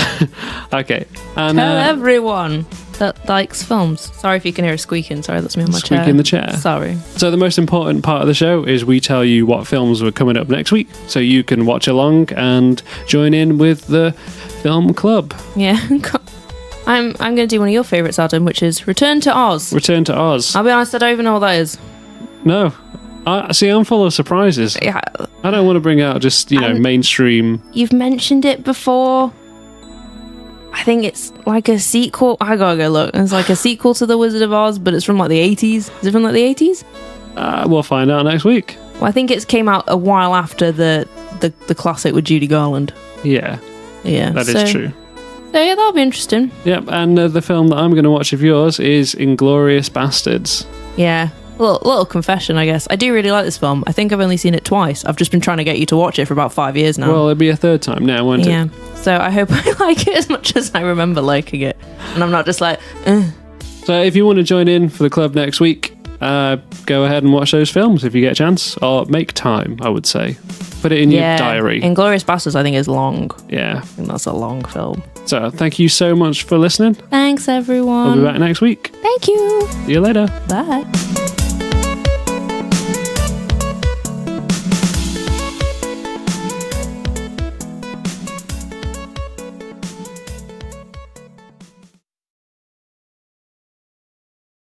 Okay. And, tell everyone that likes films. Sorry if you can hear a squeaking. Sorry, that's me on my chair. Squeak in the chair. Sorry. So the most important part of the show is we tell you what films are coming up next week, so you can watch along and join in with the film club. Yeah. I'm going to do one of your favourites, Adam, which is Return to Oz. Return to Oz. I'll be honest, I don't even know what that is. No. I'm full of surprises. Yeah. I don't want to bring out just, mainstream. You've mentioned it before. I think it's like a sequel. I gotta go look. It's like a sequel to The Wizard of Oz, but it's from like the 80s. Is it from like the 80s? We'll find out next week. Well, I think it came out a while after the classic with Judy Garland. Yeah. Yeah. That is true. So yeah, that'll be interesting. Yep, and the film that I'm going to watch of yours is Inglourious Bastards. Yeah. Little confession, I guess. I do really like this film. I think I've only seen it twice. I've just been trying to get you to watch it for about 5 years now. Well, it'll be a third time now, won't it? Yeah. So I hope I like it as much as I remember liking it. And I'm not just like, ugh. So if you want to join in for the club next week, go ahead and watch those films if you get a chance. Or make time, I would say. Put it in your diary. Inglourious Bastards, I think, is long. Yeah. I think that's a long film. So thank you so much for listening. Thanks, everyone. We'll be back next week. Thank you. See you later. Bye.